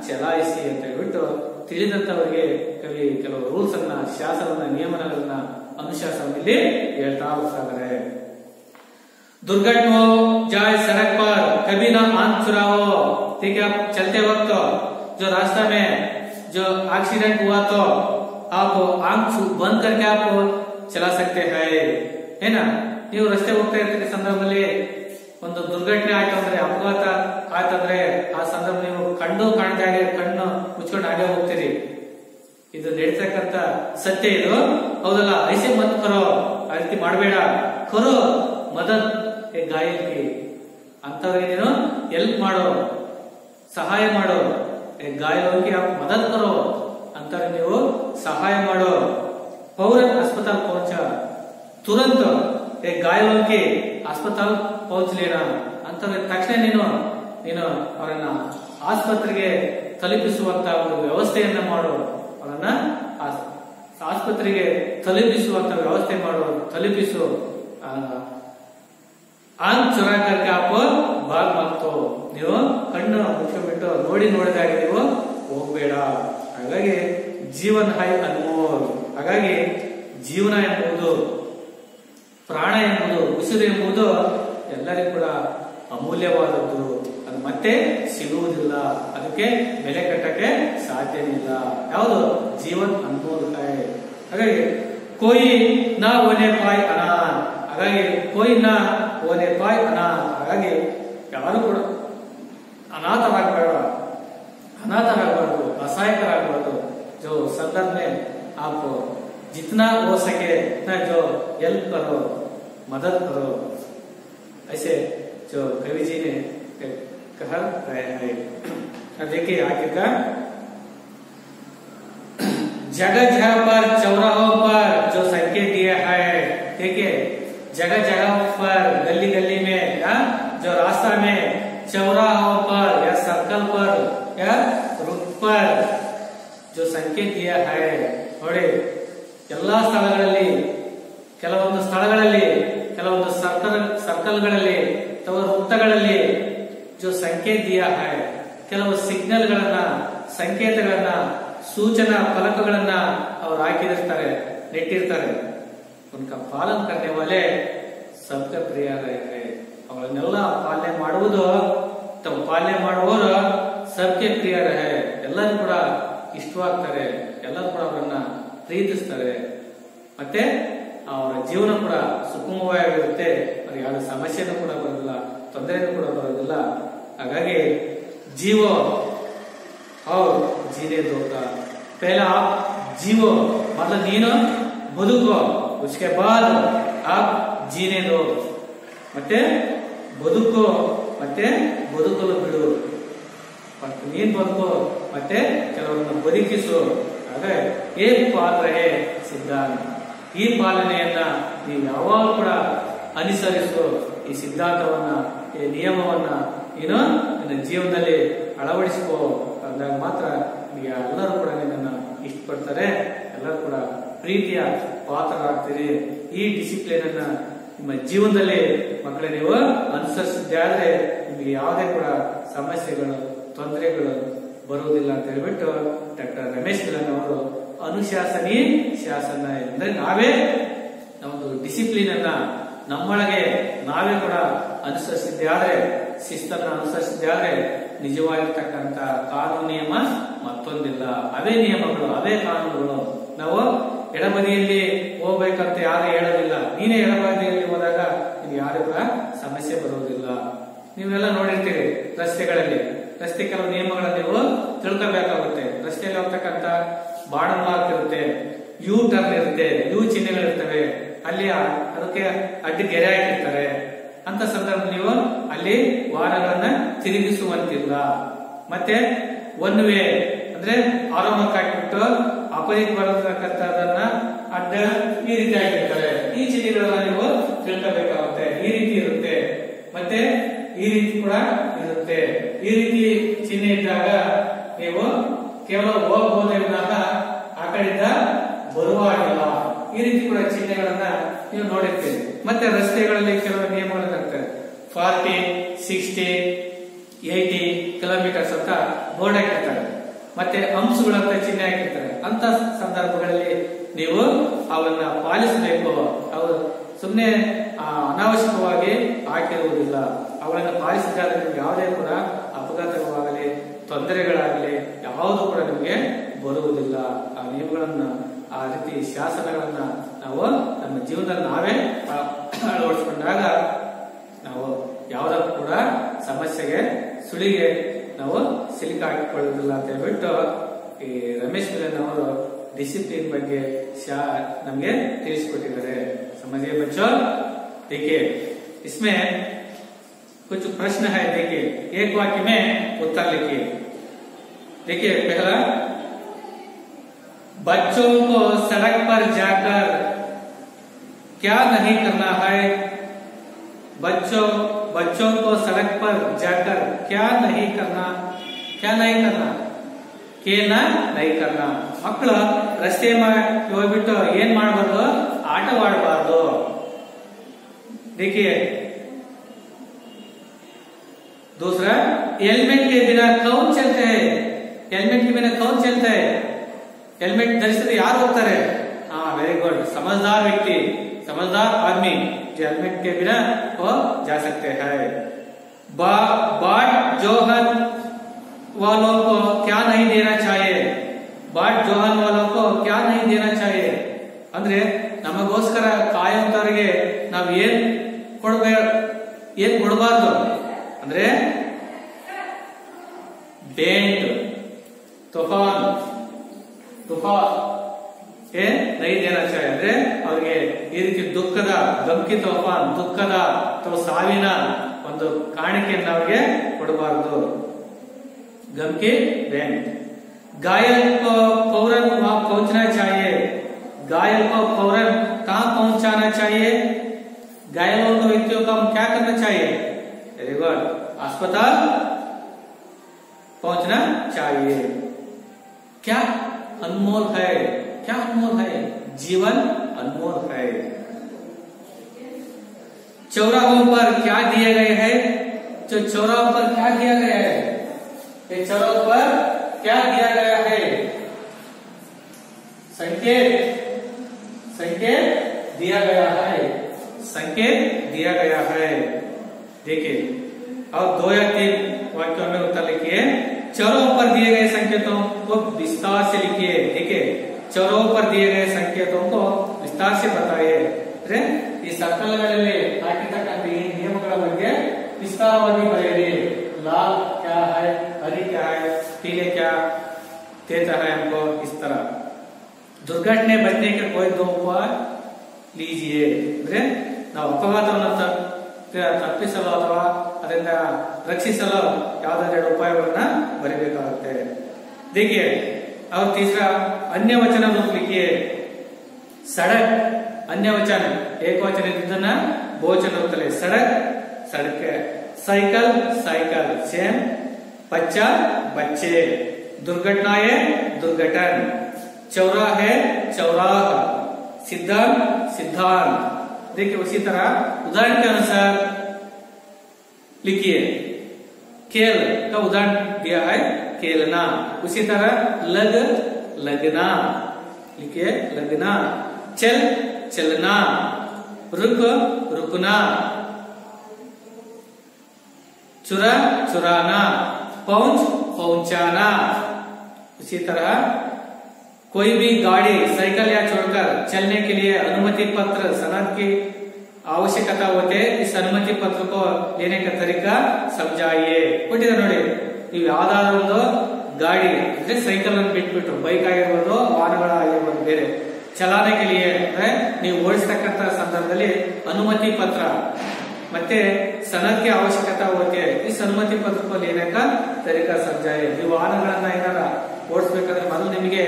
ಚಲಾಯಿಸಿ ಅಂತ ಹೇಳ್ಬಿಟ್ಟು ತಿಳಿದಂತವರಿಗೆ ಕವಿ ಕೆಲವು ರೂಲ್ಸ್ ಅನ್ನ, ಶಾಸನವನ್ನ, ನಿಯಮಗಳನ್ನ, ಅನುಶಾಸನದಲ್ಲಿ ಹೇಳ್ತಾ ಹೋಗ್ತಾರೆ. दुर्घटना जाए सड़क पर कभी ना आंख चुराओ. ठीक है, आप चलते वक्त जो रास्ता में जो एक्सीडेंट हुआ तो आप आंख बंद करके आप चला सकते हैं, है ना. ನೀವು ರಸ್ತೆ ಹೋಗ್ತಾ ಇರ್ತಕ್ಕ ಸಂದರ್ಭದಲ್ಲಿ ಒಂದು ದುರ್ಘಟನೆ ಆಯ್ತು ಅಂದ್ರೆ, ಅಪಘಾತ ಆಯ್ತಂದ್ರೆ ಆ ಸಂದರ್ಭ ನೀವು ಕಣ್ಣು ಕಾಣದಾಗೆ ಕಣ್ಣು ಮುಚ್ಕೊಂಡು ಹಾಗೆ ಹೋಗ್ತೀರಿ. ಇದು ನಡೀತಕ್ಕಂತ ಸತ್ಯ, ಇದು ಹೌದಲ್ಲ. ಐಸೆ ಮತ್ ಕರೋ, ಆ ರೀತಿ ಮಾಡಬೇಡ. ಕರೋ ಮದದ್ ಗಾಯಕಿ, ಅಂತವ್ರಿಗೆ ನೀನು ಹೆಲ್ಪ್ ಮಾಡೋ, ಸಹಾಯ ಮಾಡೋ. घायलों की आप मदद करो अंतर ನೀವು ಸಹಾಯ ಮಾಡೋ फौरन अस्पताल पहुंचा तुरंत एक घायलों के अस्पताल पहुंच लेना ಅಂತಂದ್ರೆ ತಕ್ಷಣ ನೀನು ಅವರನ್ನ ಆಸ್ಪತ್ರೆಗೆ ತಲುಪಿಸುವಂತ ಒಂದು ವ್ಯವಸ್ಥೆಯನ್ನ ಮಾಡು ಅವರನ್ನ ಆಸ್ಪತ್ರೆಗೆ ತಲುಪಿಸುವಂತ ವ್ಯವಸ್ಥೆ ಮಾಡು ತಲುಪಿಸು ಆಂಗ್ ಚುರಾ ಕರ್ಕೆ आप भाग मत हो ನೀವು ಕಣ್ಣು ಮುಚ್ಚಿಬಿಟ್ಟು ನೋಡಿದಾಗೆ ನೀವು ಹೋಗಬೇಡ ಹಾಗಾಗಿ ಜೀವನ ಹೈ ಅನ್ಮೋಲ್ ಹಾಗಾಗಿ ಜೀವನ ಎಂಬುದು ಪ್ರಾಣ ಎಂಬುದು ಉಸಿರು ಎಂಬುದು ಎಲ್ಲರಿಗೂ ಕೂಡ ಅಮೂಲ್ಯವಾದದ್ದು ಅದು ಮತ್ತೆ ಸಿಗುವುದಿಲ್ಲ ಅದಕ್ಕೆ ಬೆಲೆ ಕಟ್ಟಕ್ಕೆ ಸಾಧ್ಯವಿಲ್ಲ ಯಾವುದು ಜೀವನ್ ಅನ್ಮೋಲ್ ಹೈ ಹಾಗಾಗಿ कोई ना होने पाए अनाथ ಹಾಗಾಗಿ कोई ना होने पाए अनाथ ಹಾಗಾಗಿ ಯಾರು ಕೂಡ अनाथरागबಾರದು असहायकरागबಾರದು जो संदर्भ में आप जितना हो सके उतना जो हेल्प करो मदद करो ऐसे जो कवि जी ने कह रहे हैं देखिए आगे का जगह जगह पर चौराहों पर जो संकेत दिया है देखिए जगह जगह पर गली गली में या जो रास्ता में चौराहों पर या सर्कल पर या रूट पर जो संकेत दिया है ನೋಡಿ ಎಲ್ಲಾ ಸ್ಥಳಗಳಲ್ಲಿ ಕೆಲವೊಂದು ಸ್ಥಳಗಳಲ್ಲಿ ಕೆಲವೊಂದು ಸರ್ಕಲ್ಗಳಲ್ಲಿ ಅಥವಾ ವೃತ್ತಗಳಲ್ಲಿ जो संकेत दिया है ಕೆಲವು ಸಿಗ್ನಲ್ಗಳನ್ನ ಸಂಕೇತಗಳನ್ನ सूचना फलकಗಳನ್ನ ಅವರು ಹಾಕಿರ್ತಾರೆ ನೆಟ್ಟಿರ್ತಾರೆ उनका पालन करने वाले सबका प्रिय रहे ಅವರನ್ನೆಲ್ಲ ಪಾಲನೆ ಮಾಡುವುದು ತಮ್ಮ ಪಾಲನೆ ಮಾಡುವವರು सबके प्रिय रहे ಎಲ್ಲರೂ ಕೂಡ ಇಷ್ಟವಾಗ್ತಾರೆ ಎಲ್ಲರೂ ಕೂಡ ಅವರನ್ನ ಪ್ರೀತಿಸ್ತಾರೆ ಮತ್ತೆ ಅವರ ಜೀವನ ಕೂಡ ಸುಖಮಯವಾಗಿರುತ್ತೆ ಅವರಿಗೆ ಯಾವುದೇ ಸಮಸ್ಯೆನೂ ಕೂಡ ಬರೋದಿಲ್ಲ ತೊಂದರೆನೂ ಕೂಡ ಬರೋದಿಲ್ಲ ಹಾಗಾಗಿ ಜೀವ और जीने दो का पहला आप जीवो मतलब नीनो बदुको उसके बाद आप जीने दो ಮತ್ತೆ ಬದುಕೋ ಮತ್ತೆ ಬದುಕಲು ಬಿಡು ನೀನ್ ಬದುಕೋ ಮತ್ತೆ ಕೆಲವರನ್ನು ಬದುಕಿಸು ಹಾಗೆ ಏಕ್ ಪಾತ್ರ ಸಿದ್ಧಾಂತ ಈ ಪಾಲನೆಯನ್ನ ನೀವು ಯಾವಾಗ ಕೂಡ ಅನುಸರಿಸು ಈ ಸಿದ್ಧಾಂತವನ್ನ ಈ ನಿಯಮವನ್ನ ನೀನು ನಿನ್ನ ಜೀವನದಲ್ಲಿ ಅಳವಡಿಸಿಕೋ ಅಂದಾಗ ಮಾತ್ರ ಎಲ್ಲರೂ ಕೂಡ ನಿನ್ನನ್ನು ಇಷ್ಟಪಡ್ತಾರೆ ಎಲ್ಲರೂ ಕೂಡ ಪ್ರೀತಿಯ ಪಾತ್ರರಾಗ್ತೀರಿ ಈ ಡಿಸಿಪ್ಲಿನ್ ಅನ್ನ ನಿಮ್ಮ ಜೀವನದಲ್ಲಿ ಮಕ್ಕಳೇ ನೀವು ಅನುಸರಿಸಿದ್ದೆ ಆದ್ರೆ ನಿಮಗೆ ಯಾವುದೇ ಕೂಡ ಸಮಸ್ಯೆಗಳು ತೊಂದರೆಗಳು ಬರುವುದಿಲ್ಲ ಅಂತ ಹೇಳ್ಬಿಟ್ಟು ಡಾಕ್ಟರ್ ರಮೇಶ್ ಮಿಲನ್ ಅವರು ಅನುಶಾಸನಿ ಶಾಸನ ಅಂದ್ರೆ ನಾವೇ ನಮ್ಮದು ಡಿಸಿಪ್ಲಿನ್ ಅನ್ನ ನಮ್ಮೊಳಗೆ ನಾವೇ ಕೂಡ ಅನುಸರಿಸಿದ್ದೆ ಆದ್ರೆ ಶಿಸ್ತನ್ನು ಅನುಸರಿಸಿದ್ದೆ ಆದ್ರೆ ನಿಜವಾಗಿರ್ತಕ್ಕಂಥ ಕಾನೂನು ನಿಯಮ ಮತ್ತೊಂದಿಲ್ಲ ಅವೇ ನಿಯಮಗಳು ಅವೇ ಕಾನೂನುಗಳು ನಾವು ಎಡಬದಿಯಲ್ಲಿ ಹೋಗ್ಬೇಕಂತ ಯಾರು ಹೇಳೋದಿಲ್ಲ ನೀನೇ ಎಡಬದಿಯಲ್ಲಿ ಹೋದಾಗ ನಿಮ್ಗೆ ಯಾರು ಕೂಡ ಸಮಸ್ಯೆ ಬರುವುದಿಲ್ಲ ನೀವೆಲ್ಲ ನೋಡಿರ್ತೀರಿ ರಸ್ತೆಗಳಲ್ಲಿ ರಸ್ತೆ ಕೆಲವು ನಿಯಮಗಳನ್ನು ನೀವು ತಿಳ್ಕೋಬೇಕಾಗುತ್ತೆ ರಸ್ತೆಯಲ್ಲಿ ಹೋಗ್ತಕ್ಕಂಥ ಬಾಣ ಮಾರ್ಕ್ ಇರುತ್ತೆ ಯು ಟರ್ನ್ ಇರುತ್ತೆ ಯು ಚಿಹ್ನೆಗಳಿರ್ತವೆ ಅಲ್ಲಿ ಅದಕ್ಕೆ ಅಡ್ಡ ಗೆರೆ ಹಾಕಿರ್ತಾರೆ ಅಂತ ಸಂದರ್ಭ ನೀವು ಅಲ್ಲಿ ವಾಹನಗಳನ್ನ ತಿರುಗಿಸುವಂತಿಲ್ಲ ಮತ್ತೆ ಒನ್ ವೇ ಅಂದ್ರೆ ಆರಂಭಕ್ಕೆ ಹಾಕಿಬಿಟ್ಟು ಅಪೋಸಿಟ್ ಬರತಕ್ಕಂಥದನ್ನ ಅಡ್ಡ ಈ ರೀತಿ ಹಾಕಿರ್ತಾರೆ ಈ ಚಿಹ್ನೆಗಳನ್ನ ನೀವು ತಿಳ್ಕೋಬೇಕಾಗುತ್ತೆ ಈ ರೀತಿ ಇರುತ್ತೆ ಮತ್ತೆ ಈ ರೀತಿ ಕೂಡ ಇರುತ್ತೆ ಈ ರೀತಿ ಚಿಹ್ನೆ ಇದ್ದಾಗ ನೀವು ಕೇವಲ ಹೋಗಬಹುದೇ ವಿನಾಹ ಆ ಕಡೆಯಿಂದ ಬರುವಾಗಿಲ್ಲ ಈ ರೀತಿ ಕೂಡ ಚಿಹ್ನೆಗಳನ್ನ ನೀವು ನೋಡಿರ್ತೀರಿ ಮತ್ತೆ ರಸ್ತೆಗಳಲ್ಲಿ ಕೆಲವು ನಿಯಮಗಳಿರ್ತವೆ 40, 60, 80 ಕಿಲೋಮೀಟರ್ಸ್ ಅಂತ ಬೋರ್ಡ್ ಹಾಕಿರ್ತಾರೆ ಮತ್ತೆ ಅಂಶಗಳಂತ ಚಿಹ್ನೆ ಹಾಕಿರ್ತಾರೆ ಅಂತ ಸಂದರ್ಭಗಳಲ್ಲಿ ನೀವು ಅವನ್ನ ಪಾಲಿಸಬೇಕು ಅವರು ಸುಮ್ಮನೆ ಅನಾವಶ್ಯಕವಾಗಿ ಹಾಕಿರುವುದಿಲ್ಲ ಅವುಗಳನ್ನು ಪಾಲಿಸಿದಾಗ ನಿಮ್ಗೆ ಯಾವುದೇ ಕೂಡ ಅಪಘಾತವಾಗಲಿ ತೊಂದರೆಗಳಾಗಲಿ ಯಾವುದು ಕೂಡ ನಿಮಗೆ ಬರುವುದಿಲ್ಲ ಆ ನಿಯಮಗಳನ್ನ ಆ ರೀತಿ ಶಾಸನಗಳನ್ನ ನಾವು ನಮ್ಮ ಜೀವನದಲ್ಲಿ ನಾವೇ ಅಳವಡಿಸಿಕೊಂಡಾಗ ನಾವು ಯಾವುದಕ್ಕೂ ಕೂಡ ಸಮಸ್ಯೆಗೆ ಸುಳಿಗೆ ನಾವು ಸಿಲುಕಾಕಿಕೊಳ್ಳುವುದಿಲ್ಲ ಅಂತ ಹೇಳ್ಬಿಟ್ಟು ಈ ರಮೇಶ್ ಮಿಲನ್ ಅವರು ಡಿಸಿಪ್ಲಿನ್ ಬಗ್ಗೆ ನಮಗೆ ತಿಳಿಸಿಕೊಟ್ಟಿದ್ದಾರೆ समझिए बच्चों देखिए इसमें कुछ प्रश्न है देखिए एक वाक्य में उत्तर लिखिए देखिए पहला, बच्चों को सड़क पर जाकर क्या नहीं करना है। बच्चों को सड़क पर जाकर क्या नहीं करना, क्या नहीं करना, खेलना नहीं करना। ಮಕ್ಕಳು ರಸ್ತೆ ಹೋಗ್ಬಿಟ್ಟು ಏನ್ ಮಾಡಬಾರ್ದು, ಆಟವಾಡಬಾರ್ದು। देखिए दूसरा, हेलमेट के बिना कौन चलते हैं, हेलमेट के बिना कौन चलता है, हेलमेट धरिसदे याರು ಹೋಗ್ತಾರೆ। हाँ वेरी गुड, समझदार व्यक्ति, समझदार आदमी जो हेलमेट के बिना वो जा सकते हैं। बाट जोहन वालों को क्या नहीं देना चाहिए, बाट जोहन वालों को क्या नहीं देना चाहिए ಅಂದ್ರೆ ನಮಗೋಸ್ಕರ ಕಾಯುವಂತವರಿಗೆ ನಾವು ಏನ್ ಕೊಡಬಾರ್ದು ಅಂದ್ರೆ बेंट तूफान ಏನ್ नहीं देना चाहिए ಅಂದ್ರೆ ಅವ್ರಿಗೆ ಈ ರೀತಿ ದುಃಖದ ಗಮ್ಕಿ ತೂಫಾನ್, ದುಃಖದ ಅಥವಾ ಸಾವಿನ ಒಂದು ಕಾಣಿಕೆಯನ್ನು ಅವ್ರಿಗೆ ಕೊಡಬಾರದು। गमके बेंट। घायल को फौरन वहां पहुंचना चाहिए, घायल को फौरन कहां पहुंचाना चाहिए, घायल व्यक्तियों को हम क्या करना चाहिए, वेरी गुड, अस्पताल पहुंचना चाहिए। क्या अनमोल है, क्या अनमोल है, जीवन अनमोल है। चौराहों पर क्या दिए गए हैं, जो चौराहों पर क्या दिया गया है, चौराहों पर क्या दिया गया है, संकेत दिया गया है, संकेत दिया गया है। देखिए और 2 या 3 वाक्यों में उत्तर लिखिए। चौराहों पर दिए गए संकेतों को विस्तार से लिखिए। देखिए चौराहों पर दिए गए संकेतों को विस्तार से बताइए। ಈ ಸರ್ಕಲ್ಗಳಲ್ಲಿ ಹಾಕಿರ್ತಕ್ಕಂಥ ಈ ನಿಯಮಗಳ ಬಗ್ಗೆ ವಿಸ್ತಾರವಾಗಿ ಬರೆಯಿರಿ। लाल क्या है, हरी क्या है, पीले क्या देता है हमको, इस तरह। दुर्घटने बचने के कोई 2 उपाय लीजिए ಅಂದ್ರೆ ನಾವು ಅಪಘಾತವನ್ನು ತಪ್ಪಿಸಲು ಅಥವಾ ಅದರಿಂದ ರಕ್ಷಿಸಲು ಯಾವುದಾದ್ರೂ 2 ಉಪಾಯಗಳನ್ನ ಬರೆಯಬೇಕಾಗುತ್ತೆ। देखिए और तीसरा, अन्य वचन रूप लिखिए। सड़क अन्य वचन एक वचन इದ್ದನ್ನ ಬಹುವಚನ ರೂಪದಲ್ಲಿ सड़क सड़क, साइकिल साइकिल सेम, बच्चा बच्चे, दुर्घटनाएं दुर्घटन, चौराहे चौराह, सिद्धांत सिद्धांत। देखिए उसी तरह उदाहरण के अनुसार लिखिए। खेल का उदाहरण दिया है खेलना, उसी तरह लग लगना, लिखिए लगना। चल चलना, रुक रुकना, चुरा चुराना, पहुंच पहुंचाना। इसी तरह कोई भी गाड़ी साइकिल या छोड़कर चलने के लिए अनुमति पत्र सनद की आवश्यकता होती है। इस अनुमति पत्र को लेने का तरीका समझाइए। ಕೊಟ್ಟಿದ್ದಾರೆ ನೋಡಿ, ನೀವು ಯಾವ್ದಾದ್ರು ಒಂದು ಗಾಡಿ ಅಂದ್ರೆ ಸೈಕಲ್ ಅನ್ನು ಬಿಟ್ಬಿಟ್ಟು ಬೈಕ್ ಆಗಿರ್ಬೋದು, ವಾಹನಗಳಾಗಿರ್ಬೋದು, ಬೇರೆ ಚಲಾನೆ के लिए ಅಂದ್ರೆ ನೀವು ಓಡಿಸತಕ್ಕಂತ ಸಂದರ್ಭದಲ್ಲಿ ಅನುಮತಿ ಪತ್ರ ಮತ್ತೆ सनद की आवश्यकता होती है। इस अनुमति पत्र को लेने का तरीका समझाइए। ನೀವು ವಾಹನಗಳನ್ನ ಏನಾರ ಓಡಿಸಬೇಕಾದ್ರೆ ಮೊದಲು ನಿಮಗೆ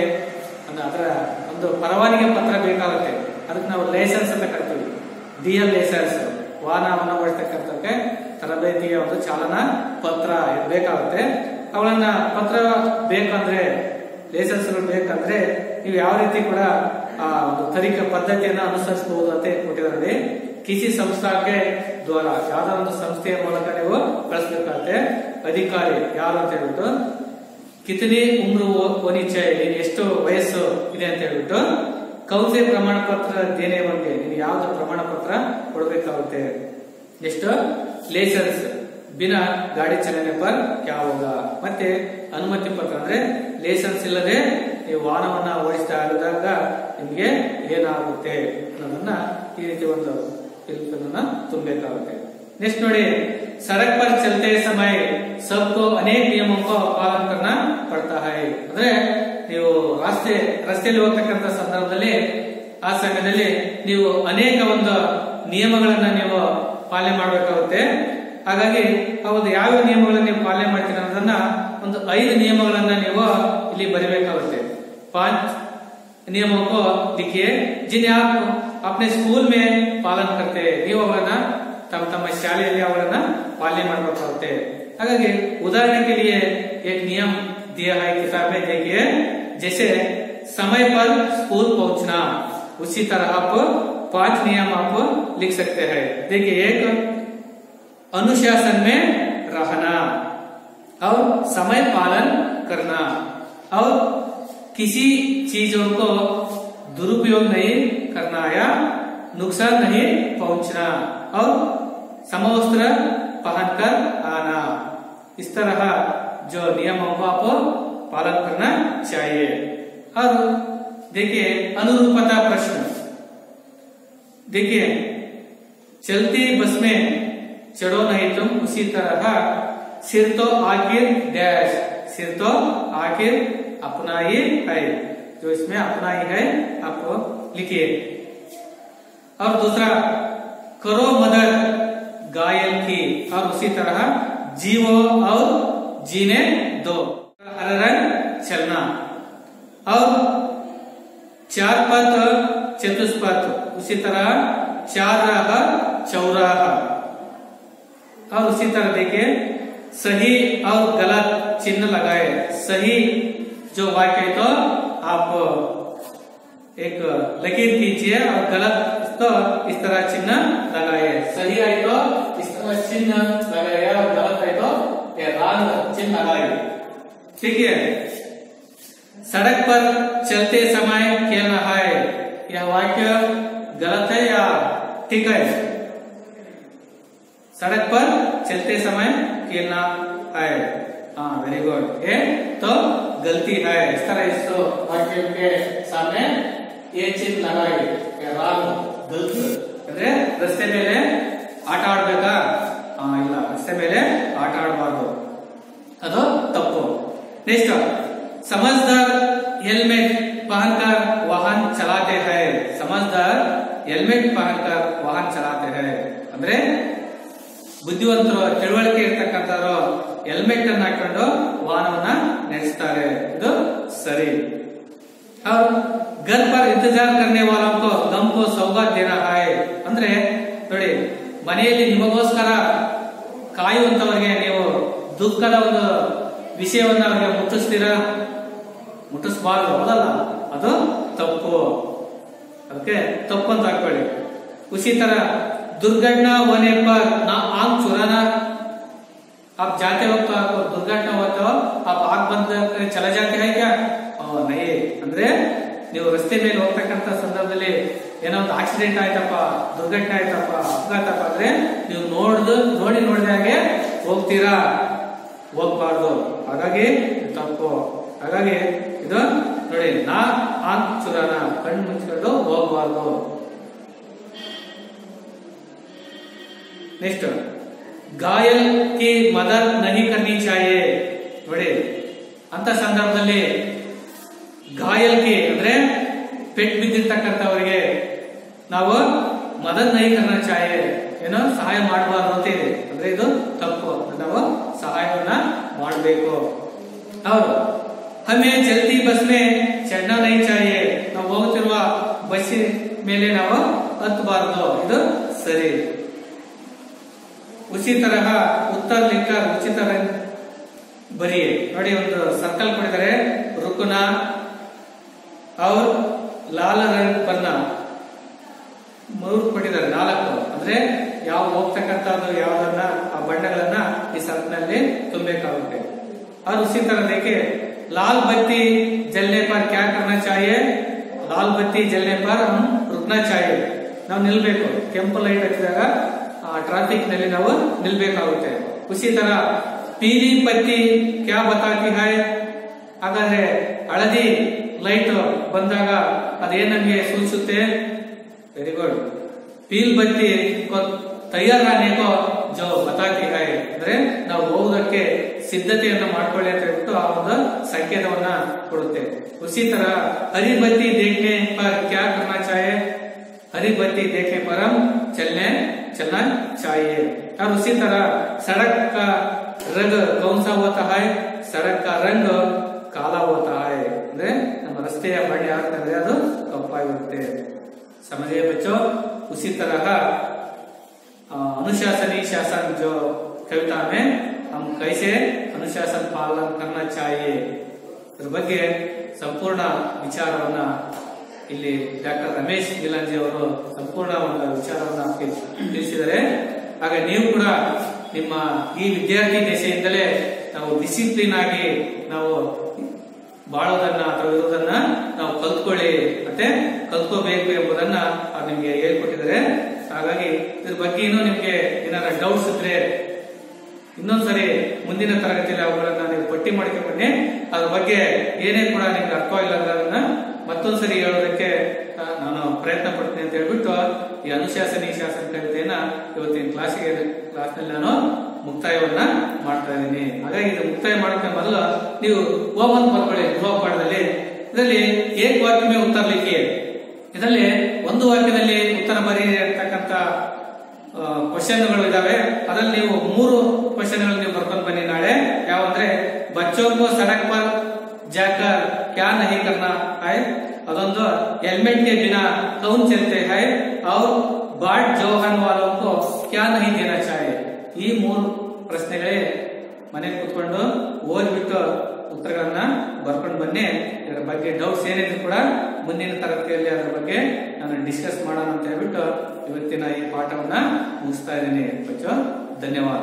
ಅದರ ಒಂದು ಪರವಾನಗಿ ಪತ್ರ ಬೇಕಾಗುತ್ತೆ, ಅದಕ್ಕೆ ನಾವು ಲೈಸೆನ್ಸ್ ಅಂತ ಕರಿತೀವಿ, DL ಲೈಸೆನ್ಸ್। ವಾಹನವನ್ನು ಓಡಿಸತಕ್ಕಂತಕ್ಕೆ ತರಬೇತಿಯ ಒಂದು ಚಾಲನಾ ಪತ್ರ ಬೇಕಾಗುತ್ತೆ। ಅವುಗಳನ್ನ ಪತ್ರ ಬೇಕಂದ್ರೆ, ಲೈಸೆನ್ಸ್ಗಳು ಬೇಕಂದ್ರೆ ನೀವು ಯಾವ ರೀತಿ ಕೂಡ ಆ ಒಂದು ತರೀಕ ಪದ್ಧತಿಯನ್ನು ಅನುಸರಿಸಬಹುದು ಅಂತ ಕೊಟ್ಟಿದ್ದಾರೆ। ಕಿಸಿ ಸಂಸ್ಥಾಕ್ಕೆ ದ್ವಾರ ಯಾವ್ದೋ ಒಂದು ಸಂಸ್ಥೆಯ ಮೂಲಕ ನೀವು ಕಳಿಸಬೇಕಾಗುತ್ತೆ। ಅಧಿಕಾರಿ ಯಾರು ಅಂತ ಹೇಳ್ಬಿಟ್ಟು ಕಿತನಿ ಉಮ್ರು ಹೋನಿ चाहिए, ಎಷ್ಟು ವಯಸ್ಸು ಇದೆ ಅಂತ ಹೇಳ್ಬಿಟ್ಟು ಕೌನ್ಸಿ ಪ್ರಮಾಣ ಪತ್ರ ದೇನೆ ಬಗ್ಗೆ ನೀವು ಯಾವ್ದು ಪ್ರಮಾಣ ಪತ್ರ ಕೊಡಬೇಕಾಗುತ್ತೆ। ಎಷ್ಟು ಲೈಸೆನ್ಸ್ ಬಿನಾ ಗಾಡಿ ಚಲನೆ ಪರ್ ಕ್ಯಾ ಹೋಗಾ, ಮತ್ತೆ ಅನುಮತಿ ಪತ್ರ ಅಂದ್ರೆ ಲೈಸೆನ್ಸ್ ಇಲ್ಲದೆ ನೀವು ವಾಹನವನ್ನ ಓಡಿಸ್ತಾ ಇರುವಾಗ ನಿಮ್ಗೆ ಏನಾಗುತ್ತೆ ಅನ್ನೋದನ್ನ ಈ ರೀತಿ ಒಂದು ತುಂಬಬೇಕಾಗುತ್ತೆ। नेक्स्ट ನೋಡಿ, सड़क पर चलते समय सबको अनेक नियमों का पालन करना पड़ता है। ಅಂದ್ರೆ ನೀವು ರಸ್ತೆಯಲ್ಲಿ ಹೋಗ್ತಕ್ಕಂತ ಸಂದರ್ಭದಲ್ಲಿ ಆ ಸಮಯದಲ್ಲಿ ನೀವು ಅನೇಕ ಒಂದು ನಿಯಮಗಳನ್ನ ನೀವು ಪಾಲನೆ ಮಾಡಬೇಕಾಗುತ್ತೆ। ಹಾಗಾಗಿ ಅವು ಯಾವ ನಿಯಮಗಳನ್ನ ನೀವು ಪಾಲನೆ ಮಾಡ್ತೀರ ಅನ್ನೋದನ್ನ ಒಂದು 5 ನಿಯಮಗಳನ್ನ ನೀವು नियमों को लिखिए जिन्हें आप अपने स्कूल में पालन करते हैं। ನೀವು ಅವರನ್ನ ತಮ್ಮ ಶಾಲೆಯಲ್ಲಿ ಅವರನ್ನ ಪಾಲನೆ ಮಾಡಬೇಕಾಗುತ್ತೆ। ಹಾಗಾಗಿ उदाहरण के लिए एक नियम दिया है किताब में, देखिए जैसे समय पर स्कूल पहुंचना, उसी तरह आप 5 नियम आप लिख सकते हैं। देखिए, एक अनुशासन में रहना और समय पालन करना और किसी चीजों को दुरुपयोग नहीं करना या नुकसान नहीं पहुंचना और समवस्त्र पहनकर आना। इस तरह जो नियमों को आप पालन करना चाहिए। और देखिए अनुरूपता प्रश्न, देखिए चलती बस में चढ़ो नहीं तुम, उसी तरह सिर तो आखिर डैश, सिर तो आखिर अपना ही है, जो इसमें अपना ही है आप लिखिए। और दूसरा करो मदद घायल की, और उसी तरह जीवो और जीने दो, हर रंग चलना। और चार पथ चतुष्पथ, उसी तरह चार राह चौराहा। और उसी तरह देखिए सही और गलत चिन्ह लगाए। सही जो वाक्य है तो आप एक लकीर कीजिए और गलत तो इस तरह चिन्ह लगाए। सही है तो इस तरह चिन्ह लगाए और गलत है तो रंग चिन्ह लगाए। ठीक है। सड़क पर चलते समय खेलना है, यह वाक्य गलत है या ठीक है? सड़क पर चलते समय खेलना है, हाँ वेरी गुड, ये तो गलती है। इस तरह इस वाक्य के सामने ये चिन्ह लगाए, रांग गलत ಅಂದ್ರೆ ರಸ್ತೆ ಮೇಲೆ ಆಟ ಆಡ್ಬೇಕಾ? ಇಲ್ಲ, ರಸ್ತೆ ಮೇಲೆ ಆಟ ಆಡಬಾರ್ದು, ಅದು ತಪ್ಪು। नेक्स्ट, समझदार हेलमेट पहनकर वाहन चलाते हैं, समझदार हेलमेट पहनकर वाहन चलाते हैं ಅಂದ್ರೆ ಬುದ್ಧಿವಂತರು ತಿಳುವಳಿಕೆ ಇರತಕ್ಕಂತರು ಹೆಲ್ಮೆಟ್ ಅನ್ನು ಹಾಕೊಂಡು ವಾಹನವನ್ನ ನಡೆಸ್ತಾರೆ, ಇದು ಸರಿ। और घर पर इंतजार करने वालों को गम को सौगात देना है ಅಂದ್ರೆ ನೋಡಿ, ಮನೆಯಲ್ಲಿ ನಿಮಗೋಸ್ಕರ ಕಾಯುವಂತವರಿಗೆ ನೀವು ದುಃಖದ ಒಂದು ವಿಷಯವನ್ನ ಅವರಿಗೆ ಮುಟ್ಟಿಸ್ತೀರಾ? ಮುಟ್ಟಿಸಬಾರ್ದು, ಹೌದಲ್ಲ? ಅದು ತಪ್ಪು, ಅದಕ್ಕೆ ತಪ್ಪು ಅಂತ ಹಾಕೊಳ್ಳಿ। उसी तरह दुर्घटना होने पर ना आंख चुराना, आप जाते वक्त आपको दुर्घटना हुआ तो आप आंख बंद कर चला जाते हैं क्या? नहीं, ಅಂದ್ರೆ ನೀವು ರಸ್ತೆ ಮೇಲೆ ಹೋಗ್ತಕ್ಕಂತ ಸಂದರ್ಭದಲ್ಲಿ ಏನೋ ಒಂದು ಆಕ್ಸಿಡೆಂಟ್ ಆಯ್ತಪ್ಪ, ದುರ್ಘಟನೆ ಆಯ್ತಪ್ಪ, ಅಪಘಾತಪ್ಪ ಅಂದ್ರೆ ನೀವು ನೋಡಿದ ಹಾಗೆ ಹೋಗ್ತೀರಾ? ಹೋಗ್ಬಾರ್ದು, ಹಾಗಾಗಿ ತಪ್ಪು। ಹಾಗಾಗಿ ಇದು ನೋಡಿ, ನಾ ಆಂಖ್ ಚುರಾನ, ಕಣ್ಣು ಮುಚ್ಚಿಕೊಂಡು ಹೋಗ್ಬಾರ್ದು। नेक्स्ट, घायल की मदद नहीं करनी चाहिए। ನೋಡಿ, ಅಂತ ಸಂದರ್ಭದಲ್ಲಿ ಘಾಯಲ್ಕಿ ಅಂದ್ರೆ ಪೆಟ್ಟು ಬಿದ್ದಿರ್ತಕ್ಕಂಥವರಿಗೆ ನಾವು ಮದದ್ ನಹಿ ಕರ್ನಾ ಚಾಹಿಯೆ, ಏನೋ ಸಹಾಯ ಮಾಡಬಾರ್ದು ಅಂತ ಇದೆ, ಅಂದ್ರೆ ಇದು ತಪ್ಪು, ನಾವು ಸಹಾಯವನ್ನ ಮಾಡಬೇಕು। और हमें चलती बस में चढ़ना नहीं चाहिए, ನಾವು ಹೋಗುತ್ತಿರುವ ಬಸ್ ಮೇಲೆ ನಾವು ಹತ್ತಬಾರದು, ಇದು ಸರಿ। उसी तरह उत्तर लिखकर उचित रंग बरिए। ನೋಡಿ, ಒಂದು ಸರ್ಕಲ್ ಕೊಟ್ಟಿದ್ದಾರೆ, रुकना और लाल रंग बनना, 3 ಕೊಟ್ಟಿದ್ದಾರೆ, 4 ಅಂದ್ರೆ ಯಾವ ಹೋಗ್ತಕ್ಕಂಥದ್ದು ಯಾವ್ದನ್ನ ಆ ಬಣ್ಣಗಳನ್ನ ಈ ಸರ್ಕಲ್ ನಲ್ಲಿ ತುಂಬಬೇಕಾಗುತ್ತೆ। और उसी तरह देखिए, लाल बत्ती जलने पर क्या करना चाहिए? लाल बत्ती जलने पर हम रुकना चाहिए, ನಾವು ನಿಲ್ಬೇಕು। ಕೆಂಪು ಲೈಟ್ ಹಚ್ಚಿದಾಗ ट्रैफिक ನಲ್ಲಿ ನಾವು ನಿಲ್ಬೇಕಾಗುತ್ತೆ। उसी तरह पीली बत्ती क्या बताती है? ಹಾಗಾದ್ರೆ ಹಳದಿ ಲೈಟ್ ಬಂದಾಗ ಅದೇನು ನಮಗೆ ಸೂಚಿಸುತ್ತೆ? ವೆರಿ ಗುಡ್, पीली बत्ती को तैयार रहने को जो बताती है, ಅಂದ್ರೆ ನಾವು ಹೋಗೋದಕ್ಕೆ ಸಿದ್ಧತೆಯನ್ನು ಮಾಡ್ಕೊಳ್ಳಿ ಅಂತ ಹೇಳ್ಬಿಟ್ಟು ಆ ಒಂದು ಸಂಕೇತವನ್ನ ಕೊಡುತ್ತೆ। उसी तरह हरी बत्ती देखने पर क्या करना चाहिए? हरी बत्ती देखने पर हम चलना चाहिए। और उसी तरह सड़क का रंग कौन सा होता है? सड़क का रंग काला होता है, ಅಂದ್ರೆ ನಮ್ಮ ರಸ್ತೆಯ ಬಣ್ಣ ಯಾವ್ದು? ಅದು समझे बच्चों। उसी तरह अनुशासनी शासन जो कविता में हम कैसे अनुशासन पालन करना चाहिए अದ್ರ ಬಗ್ಗೆ ಸಂಪೂರ್ಣ ವಿಚಾರವನ್ನ ಇಲ್ಲಿ ಡಾಕ್ಟರ್ ರಮೇಶ್ ಗಿಲಾಂಜಿ ಅವರು ಸಂಪೂರ್ಣ ಒಂದು ವಿಚಾರವನ್ನ ತಿಳಿಸಿದ್ದಾರೆ। ಹಾಗೆ ನೀವು ಕೂಡ ನಿಮ್ಮ ಈ ವಿದ್ಯಾರ್ಥಿ ದಶೆಯಿಂದಲೇ ನಾವು ಡಿಸಿಪ್ಲಿನ್ ಆಗಿ ನಾವು ಬಾಳೋದನ್ನ ಅಥವಾ ಇರೋದನ್ನ ನಾವು ಕಲ್ತ್ಕೊಳ್ಳಿ ಮತ್ತೆ ಕಲ್ತ್ಕೋಬೇಕು ಎಂಬುದನ್ನ ನಿಮ್ಗೆ ಹೇಳ್ಕೊಟ್ಟಿದ್ದಾರೆ। ಹಾಗಾಗಿ ಇದ್ರ ಬಗ್ಗೆ ಇನ್ನೂ ನಿಮ್ಗೆ ಏನಾದ್ರು ಡೌಟ್ಸ್ ಇದ್ರೆ ಇನ್ನೊಂದ್ಸರಿ ಮುಂದಿನ ತರಗತಿಯಲ್ಲಿ ಅವುಗಳನ್ನ ನೀವು ಪಟ್ಟಿ ಮಾಡ್ಕೊಂಡ್ಬನ್ನಿ। ಅದ್ರ ಬಗ್ಗೆ ಏನೇ ಕೂಡ ನಿಮ್ಗೆ ಅರ್ಥವಾಗಿಲ್ಲ ಅಂದ್ರೆ ಅದನ್ನ ಮತ್ತೊಂದ್ಸರಿ ಹೇಳೋದಕ್ಕೆ ನಾನು ಪ್ರಯತ್ನ ಪಡ್ತೀನಿ ಅಂತ ಹೇಳ್ಬಿಟ್ಟು ಈ ಅನುಶಾಸನಿ ಶಾಸನ ಕವಿತೆಯನ್ನ ಇವತ್ತಿನ ಕ್ಲಾಸ್ನಲ್ಲಿ ನಾನು ಮುಕ್ತಾಯವನ್ನ ಮಾಡ್ತಾ ಇದ್ದೀನಿ। ಹಾಗಾಗಿ ಇದು ಮುಕ್ತಾಯ ಮಾಡೋಕೆ ಮೊದಲು ನೀವು ಹೋಮ್ವರ್ಕ್ ಬರ್ಕೊಳ್ಳಿ ಗೃಹ ಪಾಠದಲ್ಲಿ। ಇದರಲ್ಲಿ ಏಕ ವಾಕ್ಯ ಮೇ ಉತ್ತರ ಲಿಖಿ, ಇದರಲ್ಲಿ ಒಂದು ವಾಕ್ಯದಲ್ಲಿ ಉತ್ತರ ಬರೆಯತಕ್ಕಂತ ಕ್ವಶನ್ಗಳು ಇದಾವೆ। ಅದರಲ್ಲಿ ನೀವು 3 ಕ್ವಶನ್ಗಳು ನೀವು ಬರ್ಕೊಂಡು ಬನ್ನಿ ನಾಳೆ। ಯಾವಂದ್ರೆ बच्चों को सड़क पर जाकर क्या नहीं करना है, ಅದೊಂದು हेलमेट के बिना कौन चलते हैं और बाट जोहन वालों को क्या नहीं देना चाहिए। ಈ 3 ಪ್ರಶ್ನೆಗಳೇ ಮನೆಗೆ ಕೂತ್ಕೊಂಡು ಓದ್ಬಿಟ್ಟು ಉತ್ತರಗಳನ್ನ ಬರ್ಕೊಂಡು ಬನ್ನಿ। ಇದರ ಬಗ್ಗೆ ಡೌಟ್ಸ್ ಏನಿದ್ರು ಕೂಡ ಮುಂದಿನ ತರಗತಿಯಲ್ಲಿ ಅದರ ಬಗ್ಗೆ ನಾನು ಡಿಸ್ಕಸ್ ಮಾಡೋಣ ಅಂತ ಹೇಳ್ಬಿಟ್ಟು ಇವತ್ತಿನ ಈ ಪಾಠವನ್ನ ಮುಗಿಸ್ತಾ ಇದ್ದೀನಿ ಬಚ್ಚೋ। ಧನ್ಯವಾದ।